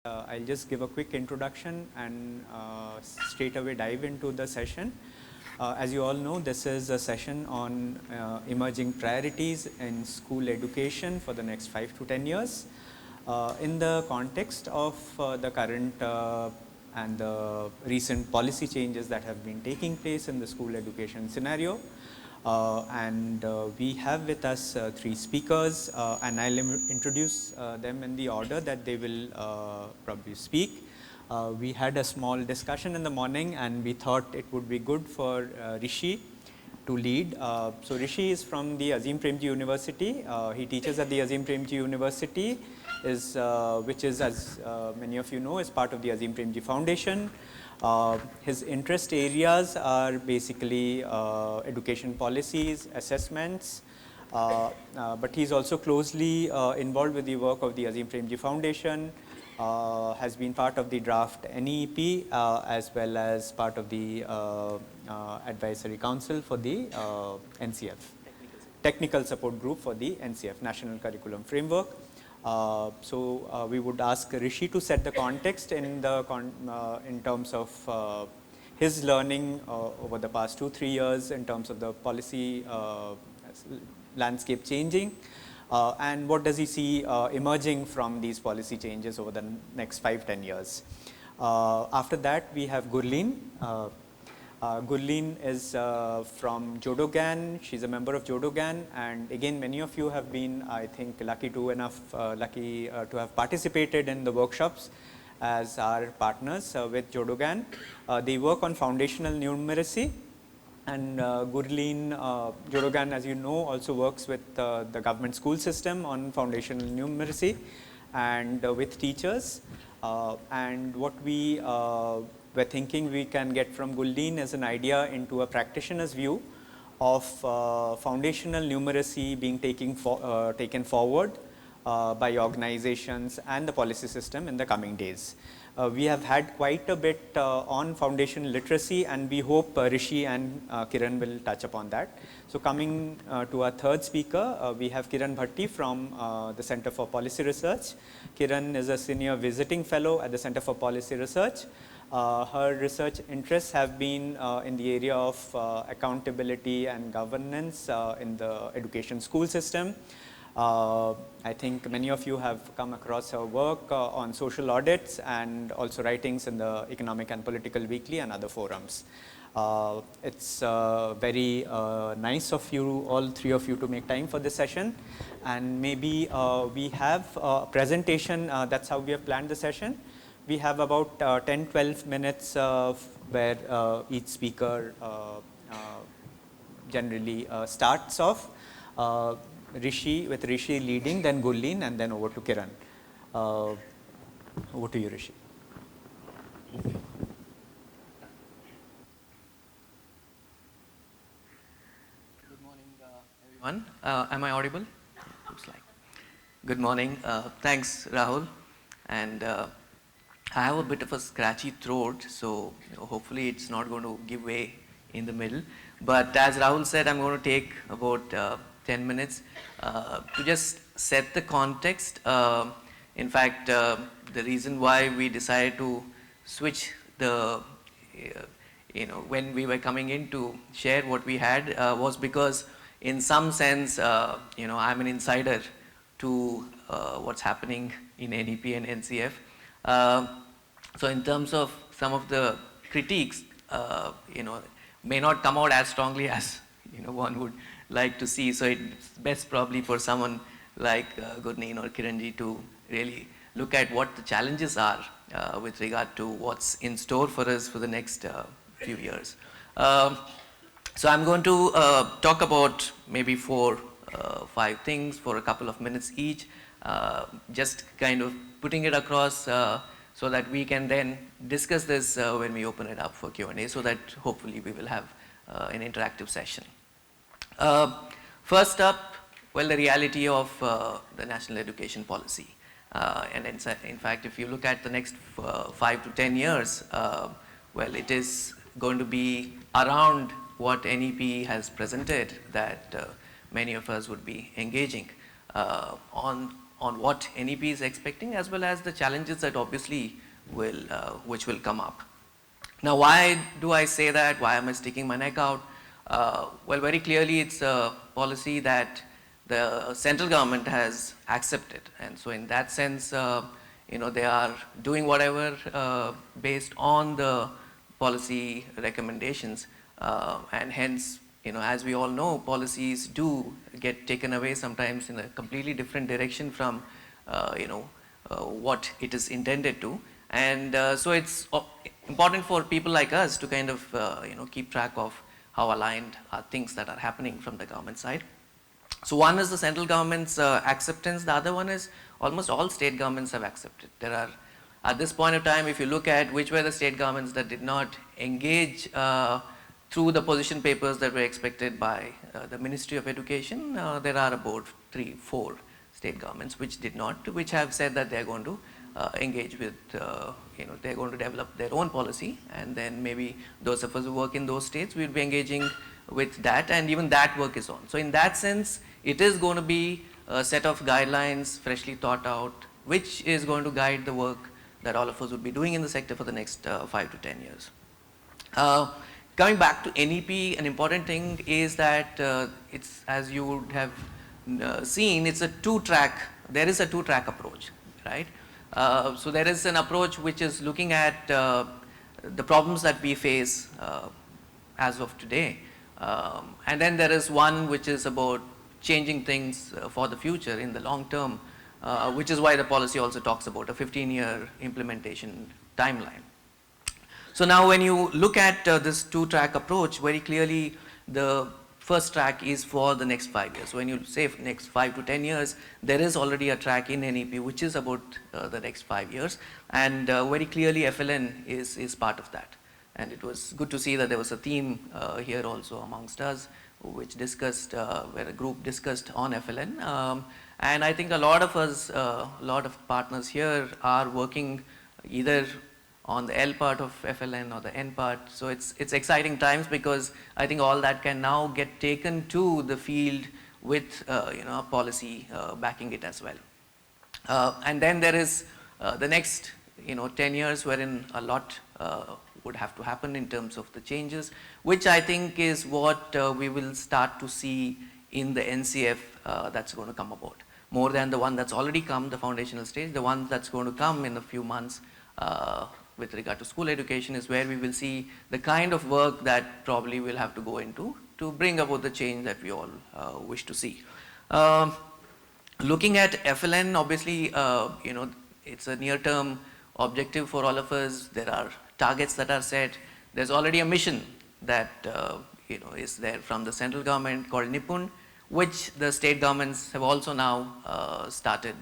I'll just give a quick introduction and straight away dive into the session. As you all know, this is a session on emerging priorities in school education for the next 5 to 10 years. In the context of the current and the recent policy changes that have been taking place in the school education scenario. We have with us 3 speakers and I'll introduce them in the order that they will probably speak. We had a small discussion in the morning and we thought it would be good for Rishi to lead. So Rishi is from the Azim Premji University. He teaches at the Azim Premji University, which is, as many of you know, is part of the Azim Premji Foundation. His interest areas are basically education policies, assessments, but he's also closely involved with the work of the Azim Premji Foundation, has been part of the draft NEP as well as part of the advisory council for the NCF, technical support group for the NCF, National Curriculum Framework. We would ask Rishi to set the context in terms of his learning over the past 2-3 years in terms of the policy landscape changing, and what does he see emerging from these policy changes over the next 5-10 years. After that, we have Gurleen. Gurleen is from Jodo Gyan. She's a member of Jodo Gyan, and again, many of you have been, I think, lucky to have participated in the workshops as our partners with Jodo Gyan. They work on foundational numeracy, and Gurleen, Jodo Gyan, as you know, also works with the government school system on foundational numeracy and with teachers. And what we're thinking we can get from Gurleen is an idea into a practitioner's view of foundational numeracy being taken forward by organizations and the policy system in the coming days. We have had quite a bit on foundational literacy, and we hope Rishi and Kiran will touch upon that. So coming to our third speaker, we have Kiran Bhatty from the Center for Policy Research. Kiran is a senior visiting fellow at the Center for Policy Research. Her research interests have been in the area of accountability and governance in the education school system. I think many of you have come across her work on social audits and also writings in the Economic and Political Weekly and other forums. It's very nice of you, all 3 of you, to make time for this session. And maybe we have a presentation, that's how we have planned the session. We have about 10-12 minutes where each speaker generally starts off. With Rishi leading, then Gurleen, and then over to Kiran. Over to you, Rishi. Good morning, everyone. Am I audible? Looks like. Good morning. Thanks, Rahul. And I have a bit of a scratchy throat, so hopefully it's not going to give way in the middle. But as Rahul said, I'm going to take about 10 minutes to just set the context. In fact, the reason why we decided to switch when we were coming in to share what we had was because in some sense, I'm an insider to what's happening in NEP and NCF. So in terms of some of the critiques, may not come out as strongly as one would like to see. So it's best probably for someone like Gurleen or Kiranji to really look at what the challenges are with regard to what's in store for us for the next few years. So I'm going to talk about maybe 4-5 things for a couple of minutes each, just kind of putting it across so that we can then discuss this when we open it up for Q&A, so that hopefully we will have an interactive session. First up, well, the reality of the national education policy. And in fact, if you look at the next 5 to 10 years, well, it is going to be around what NEP has presented that many of us would be engaging. On on what NEP is expecting, as well as the challenges that obviously which will come up. Now, why do I say that? Why am I sticking my neck out? Well, very clearly it's a policy that the central government has accepted, and so in that sense, they are doing whatever based on the policy recommendations, and hence, as we all know, policies do get taken away sometimes in a completely different direction from what it is intended to. And so it's important for people like us to kind of keep track of how aligned are things that are happening from the government side. So one is the central government's acceptance. The other one is almost all state governments have accepted. There are, at this point of time, if you look at which were the state governments that did not engage through the position papers that were expected by the Ministry of Education, there are about 3-4 state governments which did not, which have said that they are going to engage with, they're going to develop their own policy, and then maybe those of us who work in those states will be engaging with that, and even that work is on. So in that sense, it is going to be a set of guidelines freshly thought out, which is going to guide the work that all of us would be doing in the sector for the next 5 to 10 years. Coming back to NEP, an important thing is that it's, as you would have seen, it's a two-track, there is a two-track approach, right? So there is an approach which is looking at the problems that we face as of today. And then there is one which is about changing things for the future in the long term, which is why the policy also talks about a 15-year implementation timeline. So now when you look at this two-track approach, very clearly the first track is for the next 5 years. So when you say next 5 to 10 years, there is already a track in NEP which is about the next 5 years, and very clearly FLN is part of that. And it was good to see that there was a theme here also amongst us, which discussed, where a group discussed on FLN. And I think a lot of us, a lot of partners here are working either on the L part of FLN or the N part. So it's exciting times, because I think all that can now get taken to the field with a policy backing it as well. And then there is the next 10 years wherein a lot would have to happen in terms of the changes, which I think is what we will start to see in the NCF that's going to come about. More than the one that's already come, the foundational stage, the one that's going to come in a few months with regard to school education is where we will see the kind of work that probably we'll have to go into to bring about the change that we all wish to see. Looking at FLN, obviously, it's a near-term objective for all of us. There are targets that are set. There's already a mission that is there from the central government called Nipun, which the state governments have also now started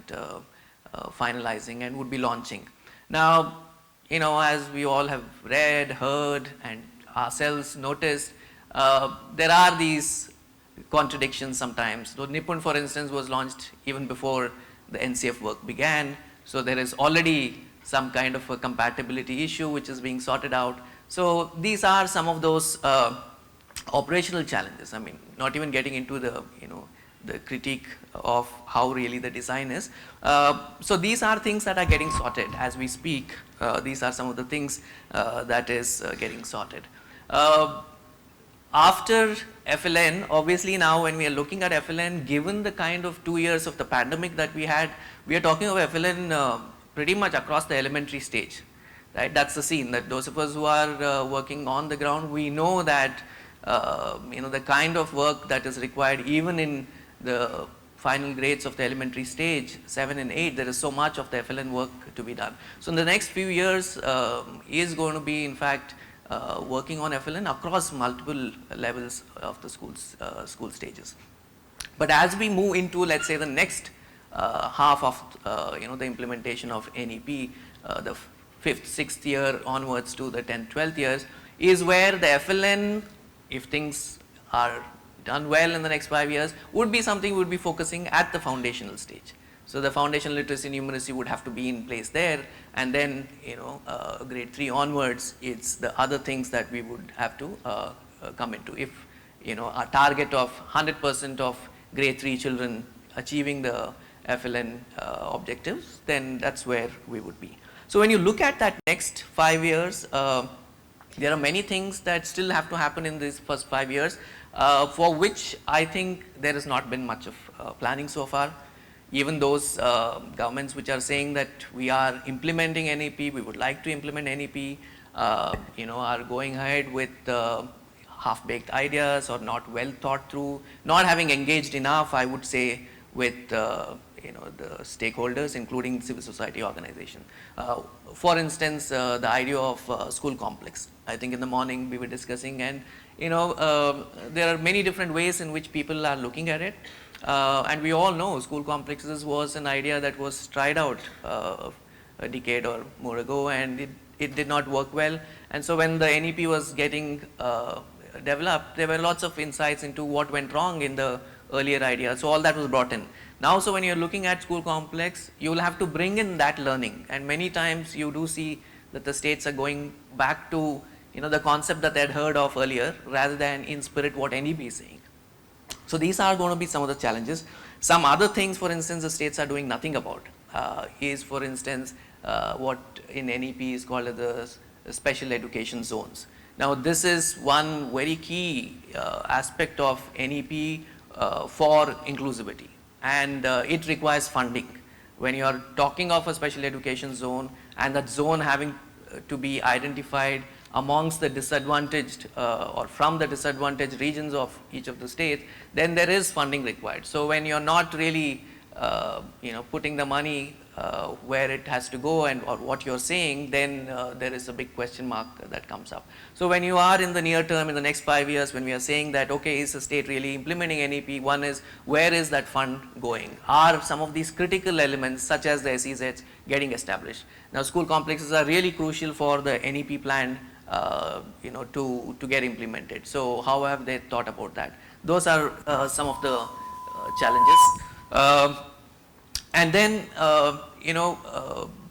finalizing and would be launching. Now, as we all have read, heard, and ourselves noticed, there are these contradictions sometimes. So Nipun, for instance, was launched even before the NCF work began. So there is already some kind of a compatibility issue which is being sorted out. So these are some of those operational challenges. I mean, not even getting into the the critique of how really the design is. So these are things that are getting sorted as we speak. These are some of the things that is getting sorted. After FLN, obviously now when we are looking at FLN, given the kind of 2 years of the pandemic that we had, we are talking of FLN pretty much across the elementary stage, right? That's the scene that those of us who are working on the ground, we know that the kind of work that is required even in the final grades of the elementary stage, 7 and 8, there is so much of the FLN work to be done. So in the next few years is going to be in fact working on FLN across multiple levels of the school stages. But as we move into, let's say, the next half of the implementation of NEP, the 5th, 6th year onwards to the 10th, 12th years, is where the FLN, if things are done well in the next 5 years, would be something we would be focusing at the foundational stage. So the foundational literacy and numeracy would have to be in place there, and then grade 3 onwards, it's the other things that we would have to come into. If our target of 100% of grade 3 children achieving the FLN objectives, then that's where we would be. So when you look at that next 5 years, there are many things that still have to happen in these first 5 years, for which I think there has not been much of planning so far. Even those governments which are saying that we are implementing NEP, we would like to implement NEP, are going ahead with half-baked ideas or not well thought through, not having engaged enough, I would say, with the stakeholders, including civil society organization. For instance, the idea of school complex. I think in the morning we were discussing, and there are many different ways in which people are looking at it. And we all know school complexes was an idea that was tried out a decade or more ago, and it did not work well. And so when the NEP was getting developed, there were lots of insights into what went wrong in the earlier idea. So all that was brought in. Now, so when you're looking at school complex, you will have to bring in that learning. And many times you do see that the states are going back to the concept that they had heard of earlier, rather than in spirit what NEP is saying. So these are going to be some of the challenges. Some other things, for instance, the states are doing nothing about is, for instance, what in NEP is called the special education zones. Now, this is one very key aspect of NEP for inclusivity, and it requires funding. When you are talking of a special education zone, and that zone having to be identified amongst the disadvantaged or from the disadvantaged regions of each of the states, then there is funding required. So when you're not really putting the money where it has to go and or what you're saying, then there is a big question mark that comes up. So when you are in the near term, in the next 5 years, when we are saying that, okay, is the state really implementing NEP, one is, where is that fund going? Are some of these critical elements, such as the SEZs, getting established? Now, school complexes are really crucial for the NEP plan to get implemented. So how have they thought about that? Those are some of the challenges. And then,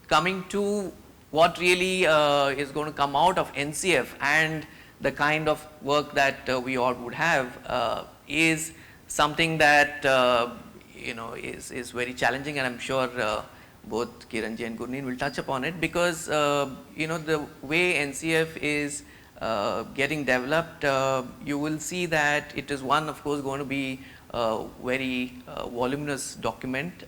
coming to what really is going to come out of NCF and the kind of work that we all would have is something that is very challenging, and I'm sure both Kiran and Gurleen will touch upon it, because the way NCF is getting developed, you will see that it is one, of course, going to be a very voluminous document.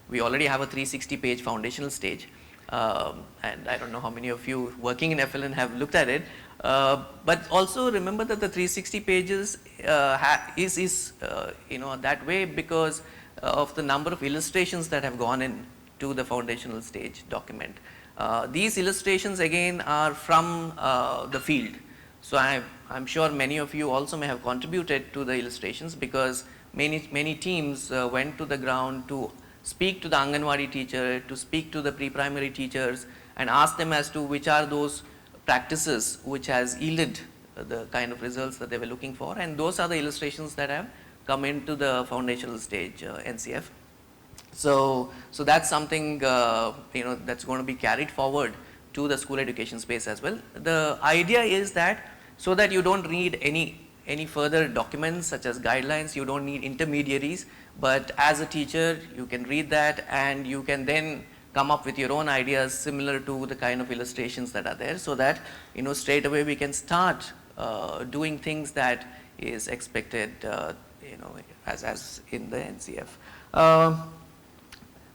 We already have a 360-page foundational stage, and I don't know how many of you working in FLN have looked at it. But also remember that the 360 pages is that way because of the number of illustrations that have gone in to the foundational stage document. These illustrations again are from the field. So I'm sure many of you also may have contributed to the illustrations, because many teams went to the ground to speak to the Anganwadi teacher, to speak to the pre-primary teachers, and ask them as to which are those practices which has yielded the kind of results that they were looking for, and those are the illustrations that have come into the foundational stage NCF. So that's something that's going to be carried forward to the school education space as well. The idea is that so that you don't need any further documents such as guidelines, you don't need intermediaries, but as a teacher you can read that and you can then come up with your own ideas similar to the kind of illustrations that are there, so that straight away we can start doing things that is expected as in the NCF.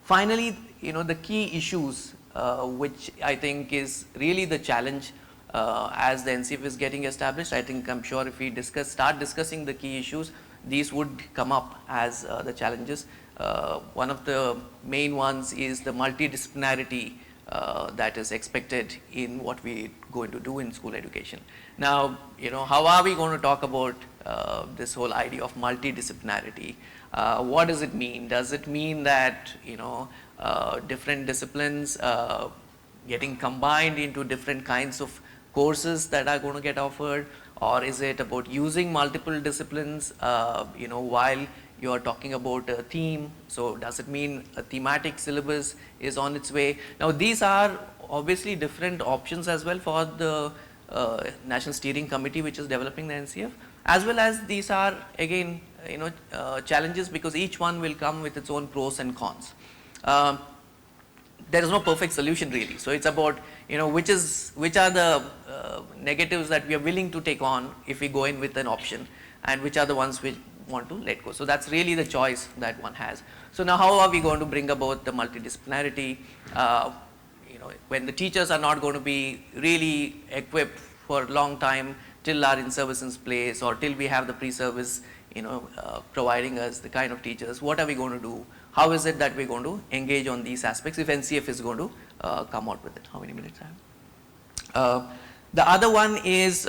Finally, the key issues which I think is really the challenge as the NCF is getting established. I'm sure if we start discussing the key issues, these would come up as the challenges. One of the main ones is the multidisciplinarity that is expected in what we are going to do in school education. Now, how are we going to talk about this whole idea of multidisciplinarity? What does it mean? Does it mean that different disciplines getting combined into different kinds of courses that are going to get offered, or is it about using multiple disciplines while you are talking about a theme? So does it mean a thematic syllabus is on its way? Now these are obviously different options as well for the National Steering Committee which is developing the NCF, as well as these are again challenges, because each one will come with its own pros and cons. There is no perfect solution really. So it's about which are the negatives that we are willing to take on if we go in with an option, and which are the ones we want to let go. So that's really the choice that one has. So now how are we going to bring about the multidisciplinarity? When the teachers are not going to be really equipped for a long time till our in-service is place, or till we have the pre-service providing us the kind of teachers, what are we going to do? How is it that we're going to engage on these aspects if NCF is going to come out with it? How many minutes I have? The other one is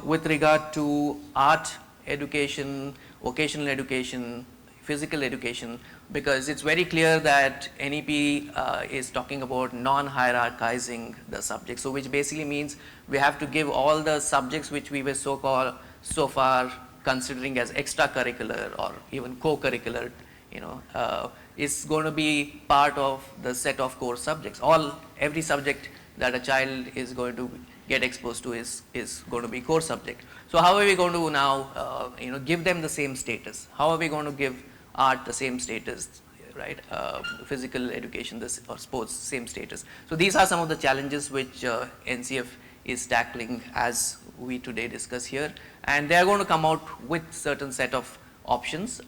with regard to art education, vocational education, physical education, because it's very clear that NEP is talking about non-hierarchizing the subject. So which basically means we have to give all the subjects which we were so far considering as extracurricular or even co-curricular, is going to be part of the set of core subjects. Every subject that a child is going to get exposed to is going to be core subject. So how are we going to now give them the same status? How are we going to give art the same status, right? Physical education or sports, same status. So these are some of the challenges which NCF is tackling as we today discuss here, and they are going to come out with certain set of options,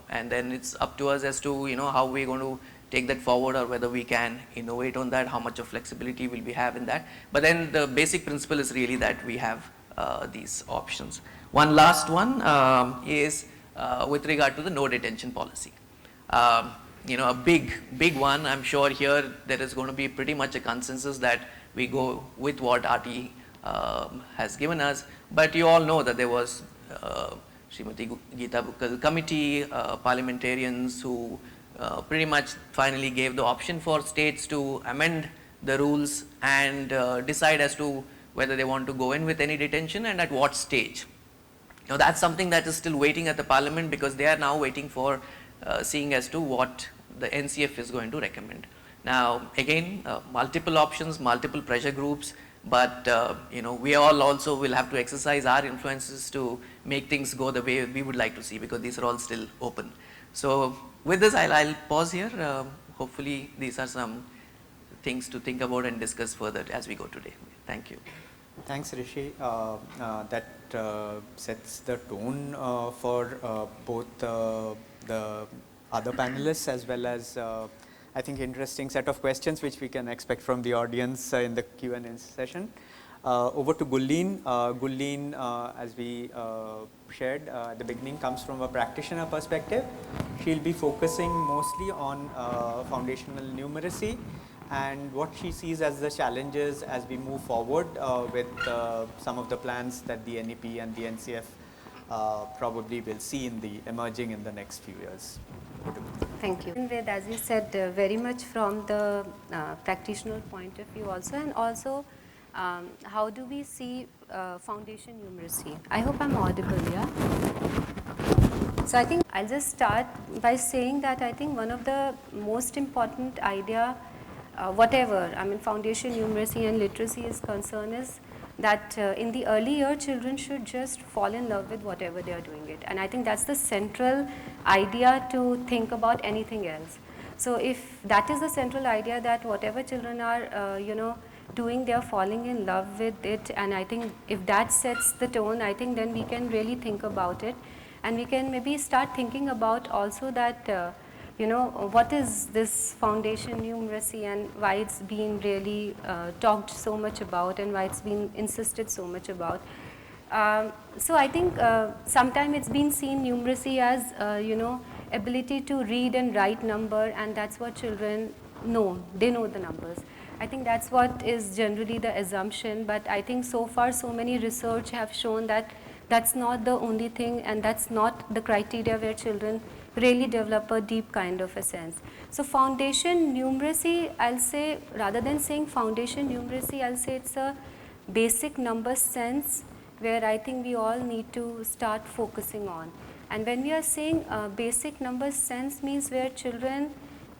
and then it's up to us as to how we're going to take that forward, or whether we can innovate on that, how much of flexibility will we have in that. But then the basic principle is really that we have these options. One last one is with regard to the no detention policy. A big one. I'm sure here there is going to be pretty much a consensus that we go with what RT has given us. But you all know that there was Srimati Geeta Bukkal committee, parliamentarians who pretty much finally gave the option for states to amend the rules and decide as to whether they want to go in with any detention and at what stage. Now that's something that is still waiting at the parliament, because they are now waiting for seeing as to what the NCF is going to recommend. Now again, multiple options, multiple pressure groups, but we all also will have to exercise our influences to make things go the way we would like to see, because these are all still open. So with this, I'll pause here. Hopefully these are some things to think about and discuss further as we go today. Thank you. Thanks, Rishi. That sets the tone for both the other panelists, as well as I think interesting set of questions which we can expect from the audience in the Q&A session. Over to Gurleen. Gurleen, as we shared at the beginning, comes from a practitioner perspective. She'll be focusing mostly on foundational numeracy and what she sees as the challenges as we move forward with some of the plans that the NEP and the NCF probably will see emerging in the next few years. Thank you. As you said, very much from the practitioner point of view also, and also how do we see foundation numeracy? I hope I'm audible, yeah? So I think I'll just start by saying that I think one of the most important idea, whatever, foundation numeracy and literacy is concerned, is that in the early year, children should just fall in love with whatever they are doing it. And I think that's the central idea to think about anything else. So if that is the central idea, that whatever children are, doing, they are falling in love with it. And I think if that sets the tone, I think then we can really think about it. And we can maybe start thinking about also that, what is this foundation numeracy and why it's been really talked so much about and why it's been insisted so much about. So I think sometimes it's been seen numeracy as, ability to read and write number, and that's what children know. They know the numbers. I think that's what is generally the assumption, but I think so far so many research have shown that that's not the only thing, and that's not the criteria where children really develop a deep kind of a sense. So foundation numeracy, I'll say, rather than saying foundation numeracy, I'll say it's a basic number sense where I think we all need to start focusing on. And when we are saying basic number sense, means where children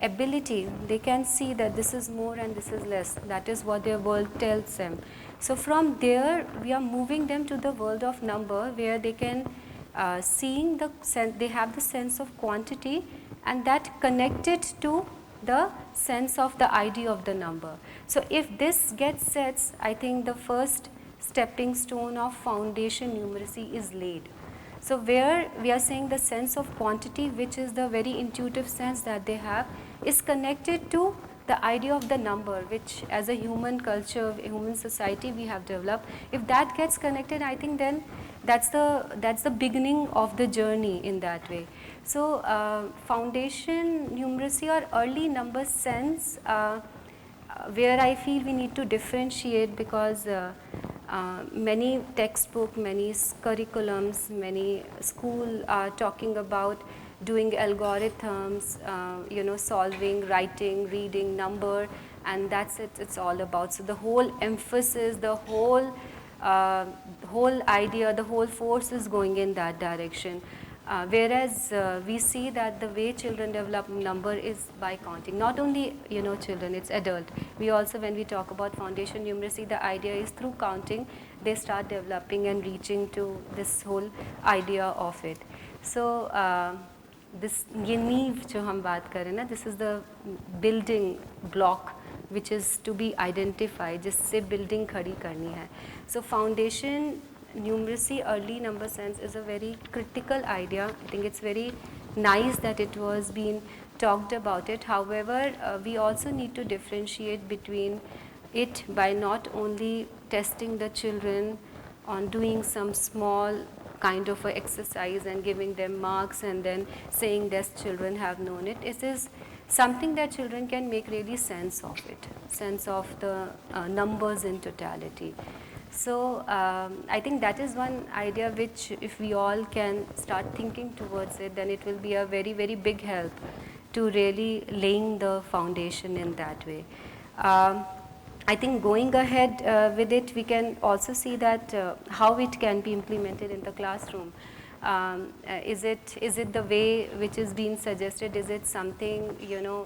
ability, they can see that this is more and this is less. That is what their world tells them. So from there, we are moving them to the world of number, where they can seeing the sense, they have the sense of quantity, and that connected to the sense of the idea of the number. So if this gets set, I think the first stepping stone of foundation numeracy is laid. So where we are saying the sense of quantity, which is the very intuitive sense that they have, is connected to the idea of the number, which as a human culture, a human society we have developed. If that gets connected, I think then that's the beginning of the journey in that way. So foundation numeracy or early number sense, where I feel we need to differentiate, because many textbook, many curriculums, many school are talking about doing algorithms, solving, writing, reading, number, and that's it, it's all about. So the whole emphasis, the whole idea, the whole force is going in that direction. Whereas we see that the way children develop number is by counting. Not only children, it's adult. We also, when we talk about foundation numeracy, the idea is through counting they start developing and reaching to this whole idea of it. So this ये नींव जो हम बात करें ना, this is the building block which is to be identified, जिससे building खड़ी करनी है. So foundation numeracy, early number sense, is a very critical idea. I think it's very nice that it was being talked about it. However, we also need to differentiate between it by not only testing the children on doing some small kind of a exercise and giving them marks and then saying that children have known it. It is something that children can make really sense of it, sense of the numbers in totality. So I think that is one idea which, if we all can start thinking towards it, then it will be a very, very big help to really laying the foundation in that way. I think going ahead with it, we can also see that how it can be implemented in the classroom. Is it the way which is being suggested? Is it something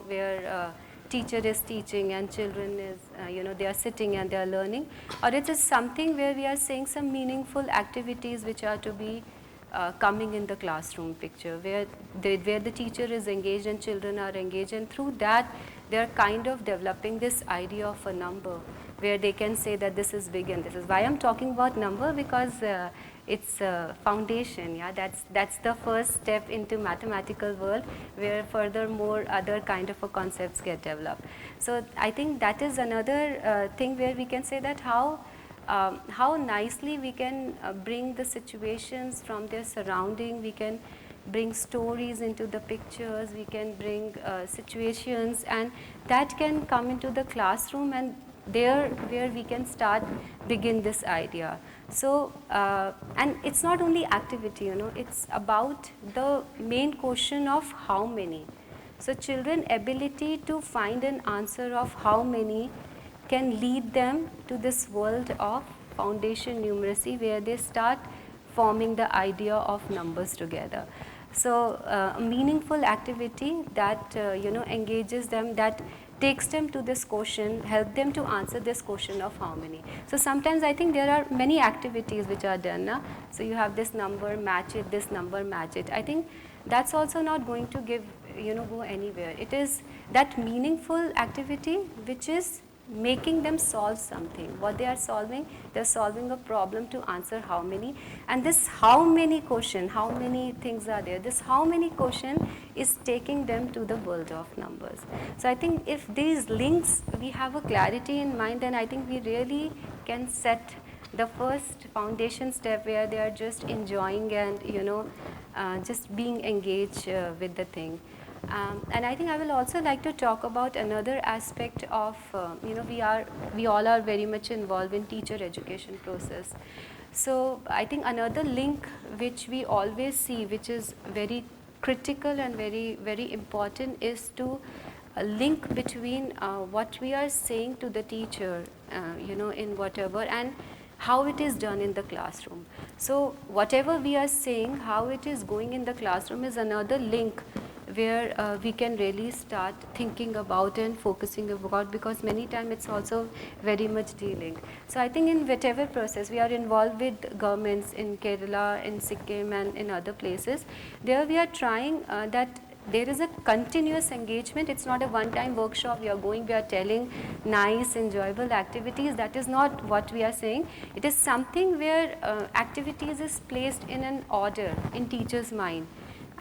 where teacher is teaching and children is they are sitting and they are learning, or it is something where we are saying some meaningful activities which are to be coming in the classroom picture, where the teacher is engaged and children are engaged, and through that they are kind of developing this idea of a number where they can say that this is big and this is why I'm talking about number, because it's a foundation. Yeah, that's the first step into mathematical world, where furthermore other kind of a concepts get developed. So I think that is another thing where we can say that how nicely we can bring the situations from their surrounding. We can bring stories into the pictures, we can bring situations, and that can come into the classroom, and there where we can start begin this idea. So and it's not only activity, it's about the main question of how many. So children ability to find an answer of how many can lead them to this world of foundation numeracy, where they start forming the idea of numbers together. So a meaningful activity that engages them, that takes them to this question, help them to answer this question of how many. So sometimes I think there are many activities which are done. Na? So you have this number, match it, this number, match it. I think that's also not going to give, go anywhere. It is that meaningful activity which is making them solve something. What they are solving, they're solving a problem to answer how many. And this how many question, how many things are there, this how many question is taking them to the world of numbers. So I think if these links, we have a clarity in mind, then I think we really can set the first foundation step where they are just enjoying and just being engaged with the thing. And I think I will also like to talk about another aspect of, we all are very much involved in teacher education process. So I think another link which we always see, which is very critical and very, very important, is to link between what we are saying to the teacher, in whatever, and how it is done in the classroom. So whatever we are saying, how it is going in the classroom is another link where we can really start thinking about and focusing about, because many times it's also very much dealing. So I think in whatever process we are involved with governments in Kerala, in Sikkim and in other places, there we are trying that there is a continuous engagement. It's not a one-time workshop. We are going, we are telling nice, enjoyable activities. That is not what we are saying. It is something where activities is placed in an order in teacher's mind,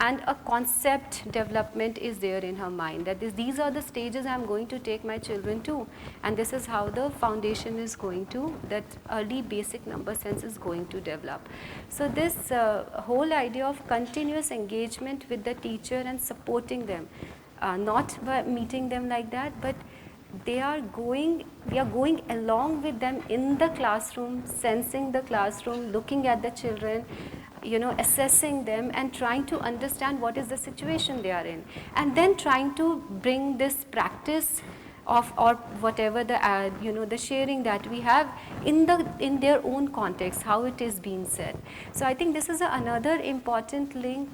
and a concept development is there in her mind, that these are the stages I am going to take my children to, and this is how the foundation is going to, that early basic number sense is going to develop. So this whole idea of continuous engagement with the teacher and supporting them, not by meeting them like that, but we are going along with them in the classroom, sensing the classroom, looking at the children, assessing them and trying to understand what is the situation they are in, and then trying to bring this practice of, or whatever the the sharing that we have in their own context, how it is being said. So I think this is another important link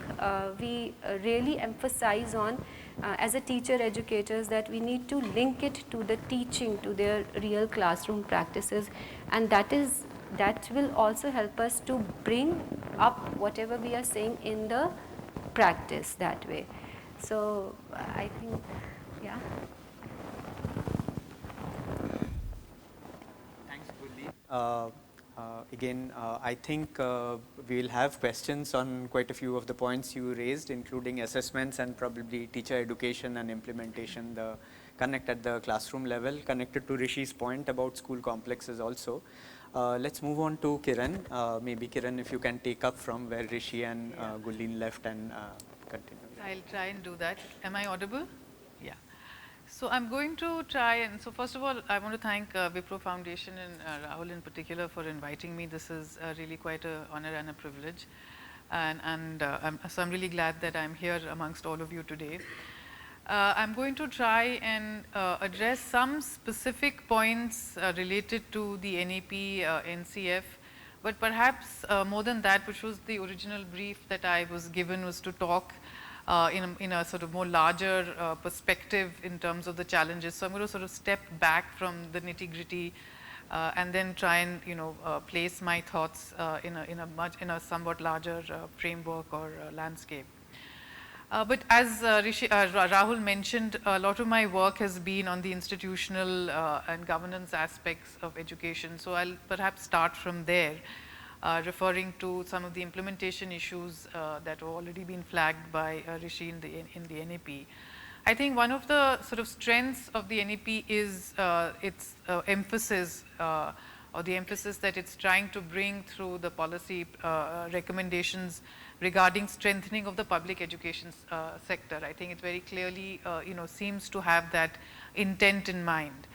we really emphasize on as a teacher educators, that we need to link it to the teaching, to their real classroom practices, and that will also help us to bring up whatever we are saying in the practice that way. So I think, yeah. Thanks, Gurleen. Again, I think we'll have questions on quite a few of the points you raised, including assessments and probably teacher education and implementation, the connect at the classroom level, connected to Rishi's point about school complexes also. Let's move on to Kiran. Maybe Kiran, if you can take up from where Rishi and Gurleen left and continue. I'll try and do that. Am I audible? Yeah. So I'm going to try, and so first of all, I want to thank Wipro Foundation and Rahul in particular for inviting me. This is really quite an honor and a privilege. So I'm really glad that I'm here amongst all of you today. I'm going to try and address some specific points related to the NEP, NCF, but perhaps more than that, which was the original brief that I was given, was to talk in a sort of more larger perspective in terms of the challenges. So I'm going to sort of step back from the nitty-gritty and then try and place my thoughts in a somewhat larger framework or landscape. But as Rahul mentioned, a lot of my work has been on the institutional and governance aspects of education. So I'll perhaps start from there, referring to some of the implementation issues that have already been flagged by Rishi in the NEP. I think one of the sort of strengths of the NEP is its emphasis or the emphasis that it's trying to bring through the policy recommendations regarding strengthening of the public education sector. I think it very clearly seems to have that intent in mind.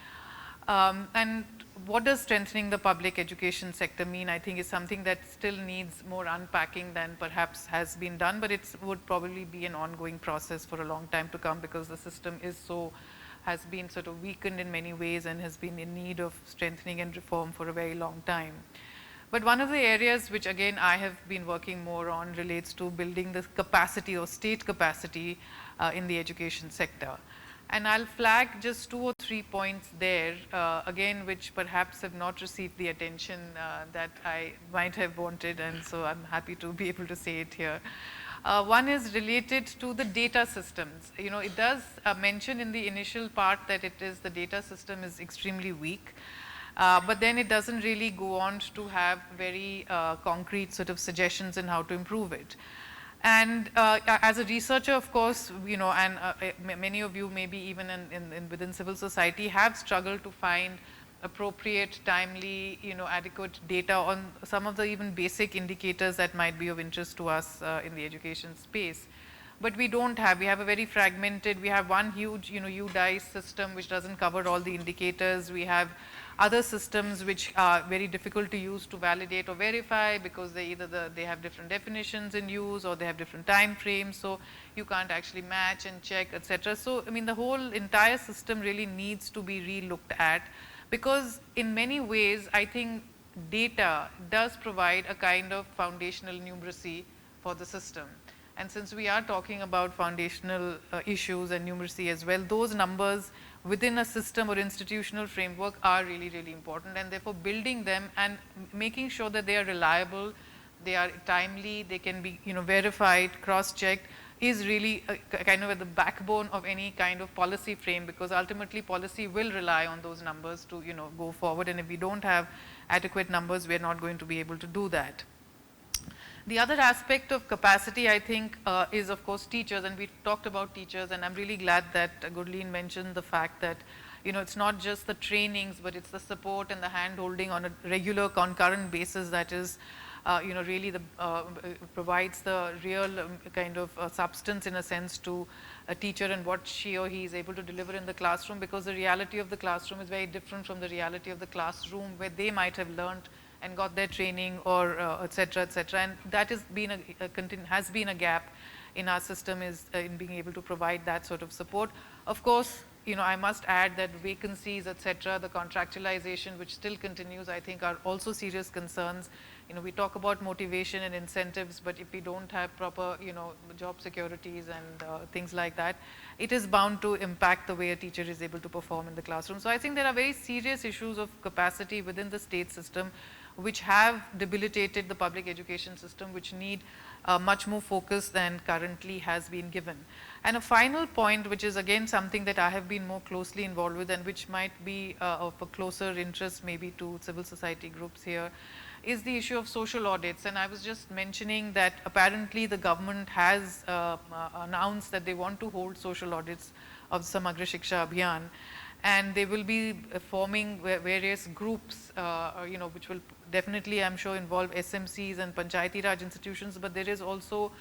And what does strengthening the public education sector mean? I think is something that still needs more unpacking than perhaps has been done, but it would probably be an ongoing process for a long time to come, because the system has been sort of weakened in many ways and has been in need of strengthening and reform for a very long time. But one of the areas which again I have been working more on relates to building the capacity or state capacity in the education sector. And I'll flag just 2 or 3 points there, again, which perhaps have not received the attention that I might have wanted, and so I'm happy to be able to say it here. One is related to the data systems. It does mention in the initial part that the data system is extremely weak. But then it doesn't really go on to have very concrete sort of suggestions on how to improve it. And as a researcher, of course, and many of you maybe even within civil society have struggled to find appropriate, timely, adequate data on some of the even basic indicators that might be of interest to us in the education space. But we have a very fragmented, we have one huge, UDICE system which doesn't cover all the indicators. We have other systems which are very difficult to use to validate or verify, because they have different definitions in use, or they have different time frames, so you can't actually match and check, etc. So I mean, the whole entire system really needs to be re-looked at, because in many ways I think data does provide a kind of foundational numeracy for the system. And since we are talking about foundational issues and numeracy as well, those numbers within a system or institutional framework are really, really important, and therefore building them and making sure that they are reliable, they are timely, they can be, you know, verified, cross-checked, is really kind of at the backbone of any kind of policy frame, because ultimately policy will rely on those numbers to, you know, go forward, and if we don't have adequate numbers, we are not going to be able to do that. The other aspect of capacity, I think, is of course teachers, and we talked about teachers, and I'm really glad that Gurleen mentioned the fact that, you know, it's not just the trainings, but it's the support and the hand holding on a regular concurrent basis that is, you know, really the, provides the real kind of substance in a sense to a teacher and what she or he is able to deliver in the classroom, because the reality of the classroom is very different from the reality of the classroom where they might have learned and got their training, or et cetera, and that has been a gap in our system, is in being able to provide that sort of support. Of course, you know, I must add that vacancies, et cetera, the contractualization which still continues, I think are also serious concerns. You know, we talk about motivation and incentives, but if we don't have proper, you know, job securities and things like that, it is bound to impact the way a teacher is able to perform in the classroom. So I think there are very serious issues of capacity within the state system which have debilitated the public education system, which need much more focus than currently has been given. And a final point, which is again something that I have been more closely involved with and which might be of a closer interest maybe to civil society groups here, is the issue of social audits. And I was just mentioning that apparently the government has announced that they want to hold social audits of Samagra Shiksha Abhiyan, and they will be forming various groups, you know, which will definitely, I'm sure, involve SMCs and Panchayati Raj institutions, but there is also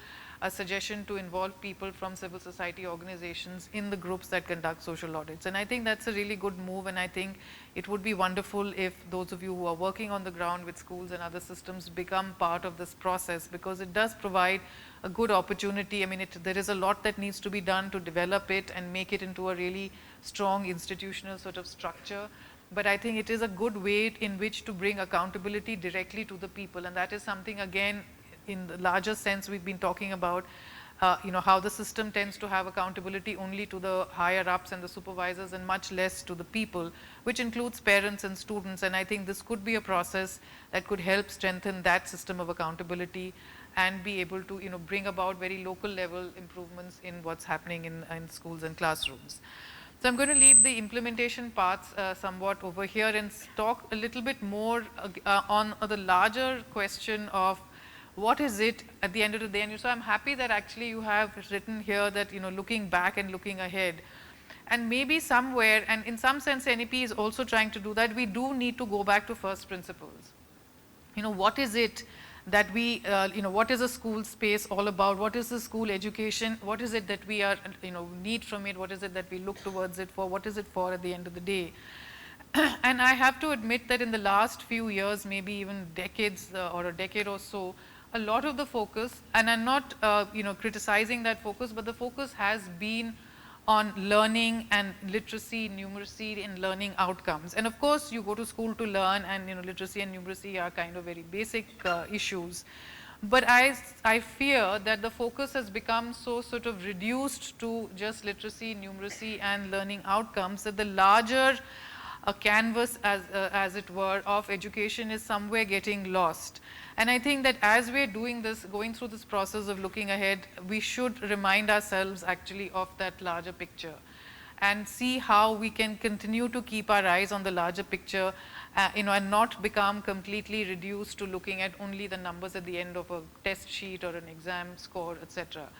a suggestion to involve people from civil society organizations in the groups that conduct social audits. And I think that's a really good move, and I think it would be wonderful if those of you who are working on the ground with schools and other systems become part of this process, because it does provide a good opportunity. I mean, there is a lot that needs to be done to develop it and make it into a really strong institutional sort of structure. But I think it is a good way in which to bring accountability directly to the people, and that is something, again, in the larger sense we've been talking about, you know, how the system tends to have accountability only to the higher ups and the supervisors and much less to the people, which includes parents and students. And I think this could be a process that could help strengthen that system of accountability and be able to, you know, bring about very local level improvements in what's happening in schools and classrooms. So I'm going to leave the implementation parts somewhat over here and talk a little bit more on the larger question of what is it at the end of the day. And so I'm happy that actually you have written here that, you know, looking back and looking ahead. And maybe somewhere, and in some sense NEP is also trying to do that, we do need to go back to first principles. You know, what is it that we, you know, what is a school space all about? What is the school education? What is it that we are, you know, need from it? What is it that we look towards it for? What is it for at the end of the day? And I have to admit that in the last few years, maybe even decades or a decade or so, a lot of the focus, and I'm not, you know, criticizing that focus, but the focus has been on learning and literacy, numeracy in learning outcomes. And of course, you go to school to learn, and, you know, literacy and numeracy are kind of very basic issues. But I fear that the focus has become so sort of reduced to just literacy, numeracy and learning outcomes that the larger canvas, as it were, of education is somewhere getting lost. And I think that as we're doing this, going through this process of looking ahead, we should remind ourselves actually of that larger picture and see how we can continue to keep our eyes on the larger picture, you know, and not become completely reduced to looking at only the numbers at the end of a test sheet or an exam score, etc.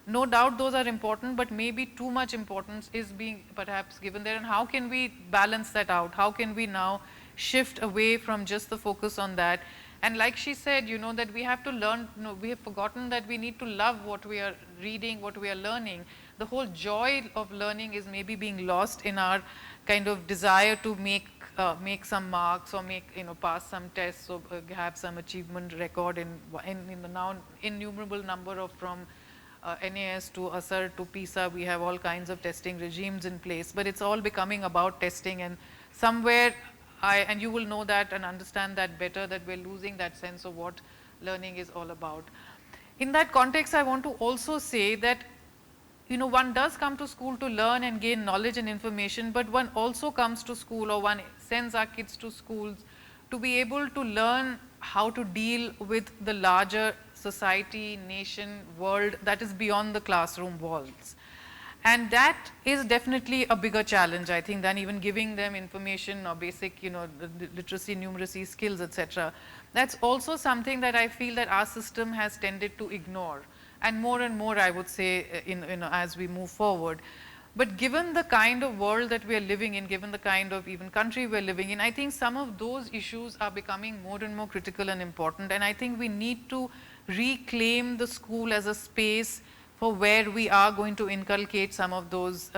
No doubt those are important, but maybe too much importance is being perhaps given there. And how can we balance that out? How can we now shift away from just the focus on that? And like she said, you know, that we have to learn, you know, we have forgotten that we need to love what we are reading, what we are learning. The whole joy of learning is maybe being lost in our kind of desire to make some marks or make, you know, pass some tests or have some achievement record in the now innumerable number of from NAS to ASAR to PISA. We have all kinds of testing regimes in place, but it's all becoming about testing, and somewhere and you will know that and understand that better, that we're losing that sense of what learning is all about. in that context, I want to also say that, you know, one does come to school to learn and gain knowledge and information, but one also comes to school, or one sends our kids to schools to be able to learn how to deal with the larger society, nation, world that is beyond the classroom walls. And that is definitely a bigger challenge, I think, than even giving them information or basic, you know, literacy, numeracy skills, etc. That's also something that I feel that our system has tended to ignore, and more I would say as we move forward. But given the kind of world that we are living in, given the kind of even country we are living in, I think some of those issues are becoming more and more critical and important, and I think we need to reclaim the school as a space for where we are going to inculcate some of those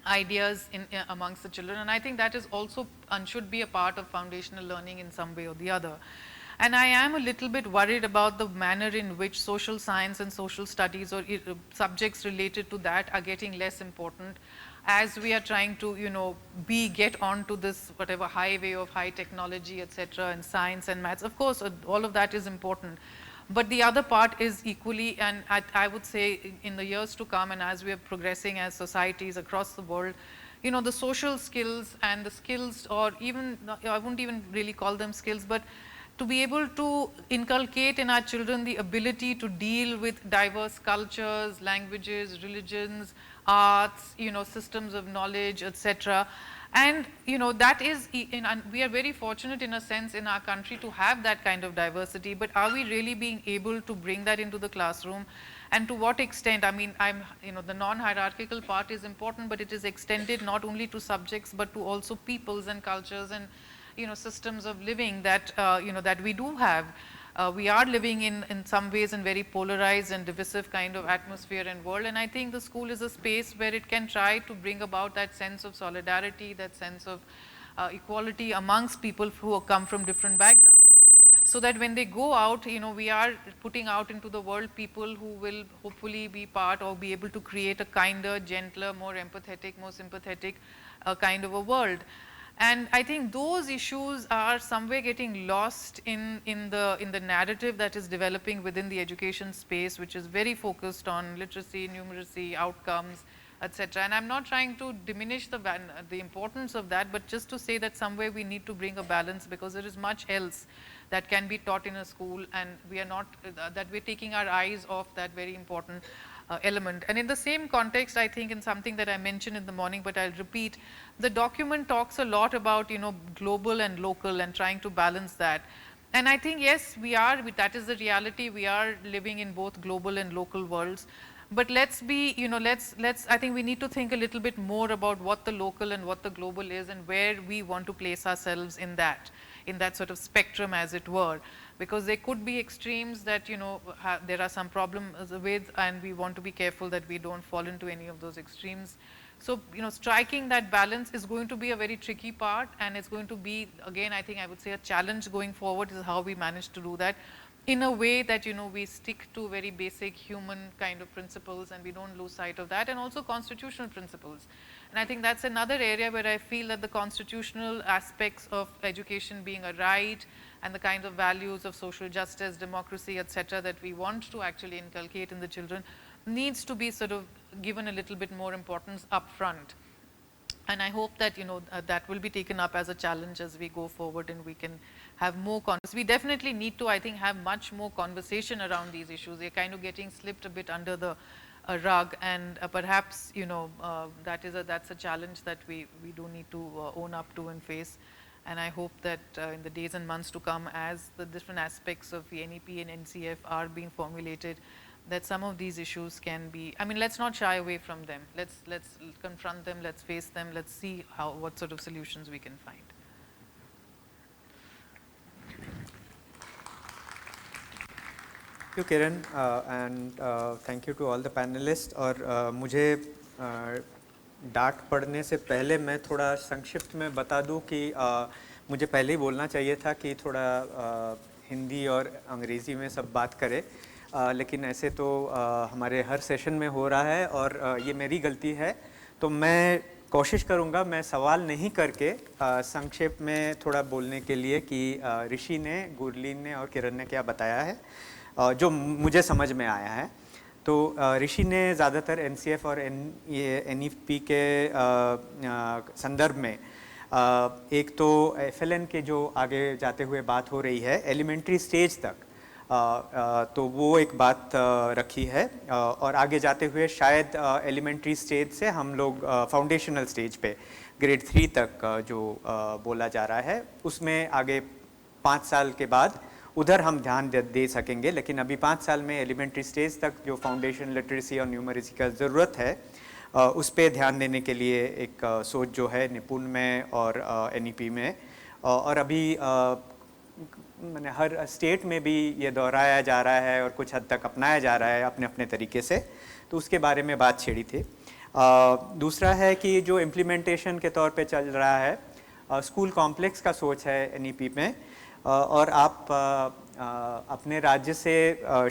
ideas amongst the children. And I think that is also and should be a part of foundational learning in some way or the other. And I am a little bit worried about the manner in which social science and social studies or subjects related to that are getting less important as we are trying to, you know, get onto this whatever highway of high technology, etc., and science and maths. Of course, all of that is important. But the other part is equally, and I would say in the years to come, and as we are progressing as societies across the world, you know, the social skills and the skills, or even, I wouldn't even really call them skills, but to be able to inculcate in our children the ability to deal with diverse cultures, languages, religions, arts, you know, systems of knowledge, etc. And, you know, that is, and we are very fortunate in a sense in our country to have that kind of diversity, but are we really being able to bring that into the classroom? And to what extent? I mean, you know, the non-hierarchical part is important, but it is extended not only to subjects, but to also peoples and cultures and, you know, systems of living that, you know, that we do have. We are living in some ways in very polarized and divisive kind of atmosphere and world, and I think the school is a space where it can try to bring about that sense of solidarity, that sense of equality amongst people who come from different backgrounds, so that when they go out, you know, we are putting out into the world people who will hopefully be part or be able to create a kinder, gentler, more empathetic, more sympathetic kind of a world. And I think those issues are somewhere getting lost in the narrative that is developing within the education space, which is very focused on literacy, numeracy, outcomes, etc. And I'm not trying to diminish the importance of that, but just to say that somewhere we need to bring a balance, because there is much else that can be taught in a school, and we are not, that we're taking our eyes off that very important element. And in the same context, I think in something that I mentioned in the morning, but I'll repeat, the document talks a lot about, you know, global and local and trying to balance that. And I think, yes, we are, that is the reality, we are living in both global and local worlds. But let's be, you know, I think we need to think a little bit more about what the local and what the global is, and where we want to place ourselves in that sort of spectrum, as it were. Because there could be extremes that, you know, there are some problems with, and we want to be careful that we don't fall into any of those extremes. So, you know, striking that balance is going to be a very tricky part, and it's going to be, again, I think I would say a challenge going forward is how we manage to do that in a way that, you know, we stick to very basic human kind of principles and we don't lose sight of that, and also constitutional principles. And I think that's another area where I feel that the constitutional aspects of education being a right, and the kind of values of social justice, democracy, etc., that we want to actually inculcate in the children needs to be sort of given a little bit more importance up front. And I hope that, you know, that will be taken up as a challenge as we go forward, and we can have more we definitely need to, I think, have much more conversation around these issues. They're kind of getting slipped a bit under the rug, and perhaps, you know, that's a challenge that we do need to own up to and face. And I hope that in the days and months to come, as the different aspects of the NEP and NCF are being formulated, that some of these issues can be, I mean, let's not shy away from them. Let's confront them, let's face them, let's see what sort of solutions we can find. Thank you, Kiran, and thank you to all the panelists. और मुझे डांट पड़ने से पहले मैं थोड़ा संक्षिप्त में बता दूं कि मुझे पहले ही बोलना चाहिए था कि थोड़ा हिंदी और अंग्रेज़ी में सब बात करें, लेकिन ऐसे तो हमारे हर सेशन में हो रहा है, और ये मेरी गलती है। तो मैं कोशिश करूँगा, मैं सवाल नहीं करके संक्षेप में थोड़ा बोलने के लिए कि ऋषि ने, गुरलीन ने और किरण ने क्या बताया है। जो मुझे समझ में आया है। तो ऋषि ने ज़्यादातर एनसीएफ और एनईपी के संदर्भ में एक तो एफएलएन के जो आगे जाते हुए बात हो रही है एलिमेंट्री स्टेज तक, तो वो एक बात रखी है, और आगे जाते हुए शायद एलिमेंट्री स्टेज से हम लोग फाउंडेशनल स्टेज पे ग्रेड 3 तक जो बोला जा रहा है उसमें आगे 5 साल के बाद उधर हम ध्यान दे सकेंगे। लेकिन अभी 5 साल में एलिमेंट्री स्टेज तक जो फाउंडेशन लिटरेसी और न्यूमरेसी का ज़रूरत है उस पे ध्यान देने के लिए एक सोच जो है निपुण में और एनईपी में, और अभी मैंने हर स्टेट में भी ये दोहराया जा रहा है और कुछ हद तक अपनाया जा रहा है अपने अपने तरीके से, तो उसके बारे में बात छेड़ी थी। दूसरा है कि जो इम्प्लीमेंटेशन के तौर पे चल रहा है स्कूल कॉम्प्लेक्स का सोच है एनईपी में, और आप अपने राज्य से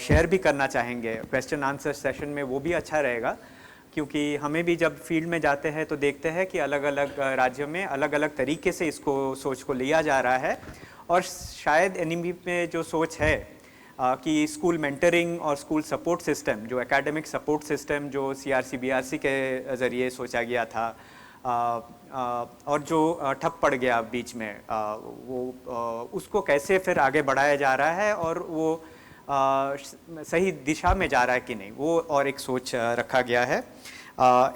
शेयर भी करना चाहेंगे क्वेश्चन आंसर सेशन में, वो भी अच्छा रहेगा, क्योंकि हमें भी जब फील्ड में जाते हैं तो देखते हैं कि अलग अलग राज्यों में अलग अलग तरीके से इसको सोच को लिया जा रहा है। और शायद एनईपी में जो सोच है कि स्कूल मेंटरिंग और स्कूल सपोर्ट सिस्टम, जो एकेडमिक सपोर्ट सिस्टम जो सीआरसी बीआरसी के ज़रिए सोचा गया था और जो ठप पड़ गया बीच में, वो उसको कैसे फिर आगे बढ़ाया जा रहा है और वो सही दिशा में जा रहा है कि नहीं, वो और एक सोच रखा गया है।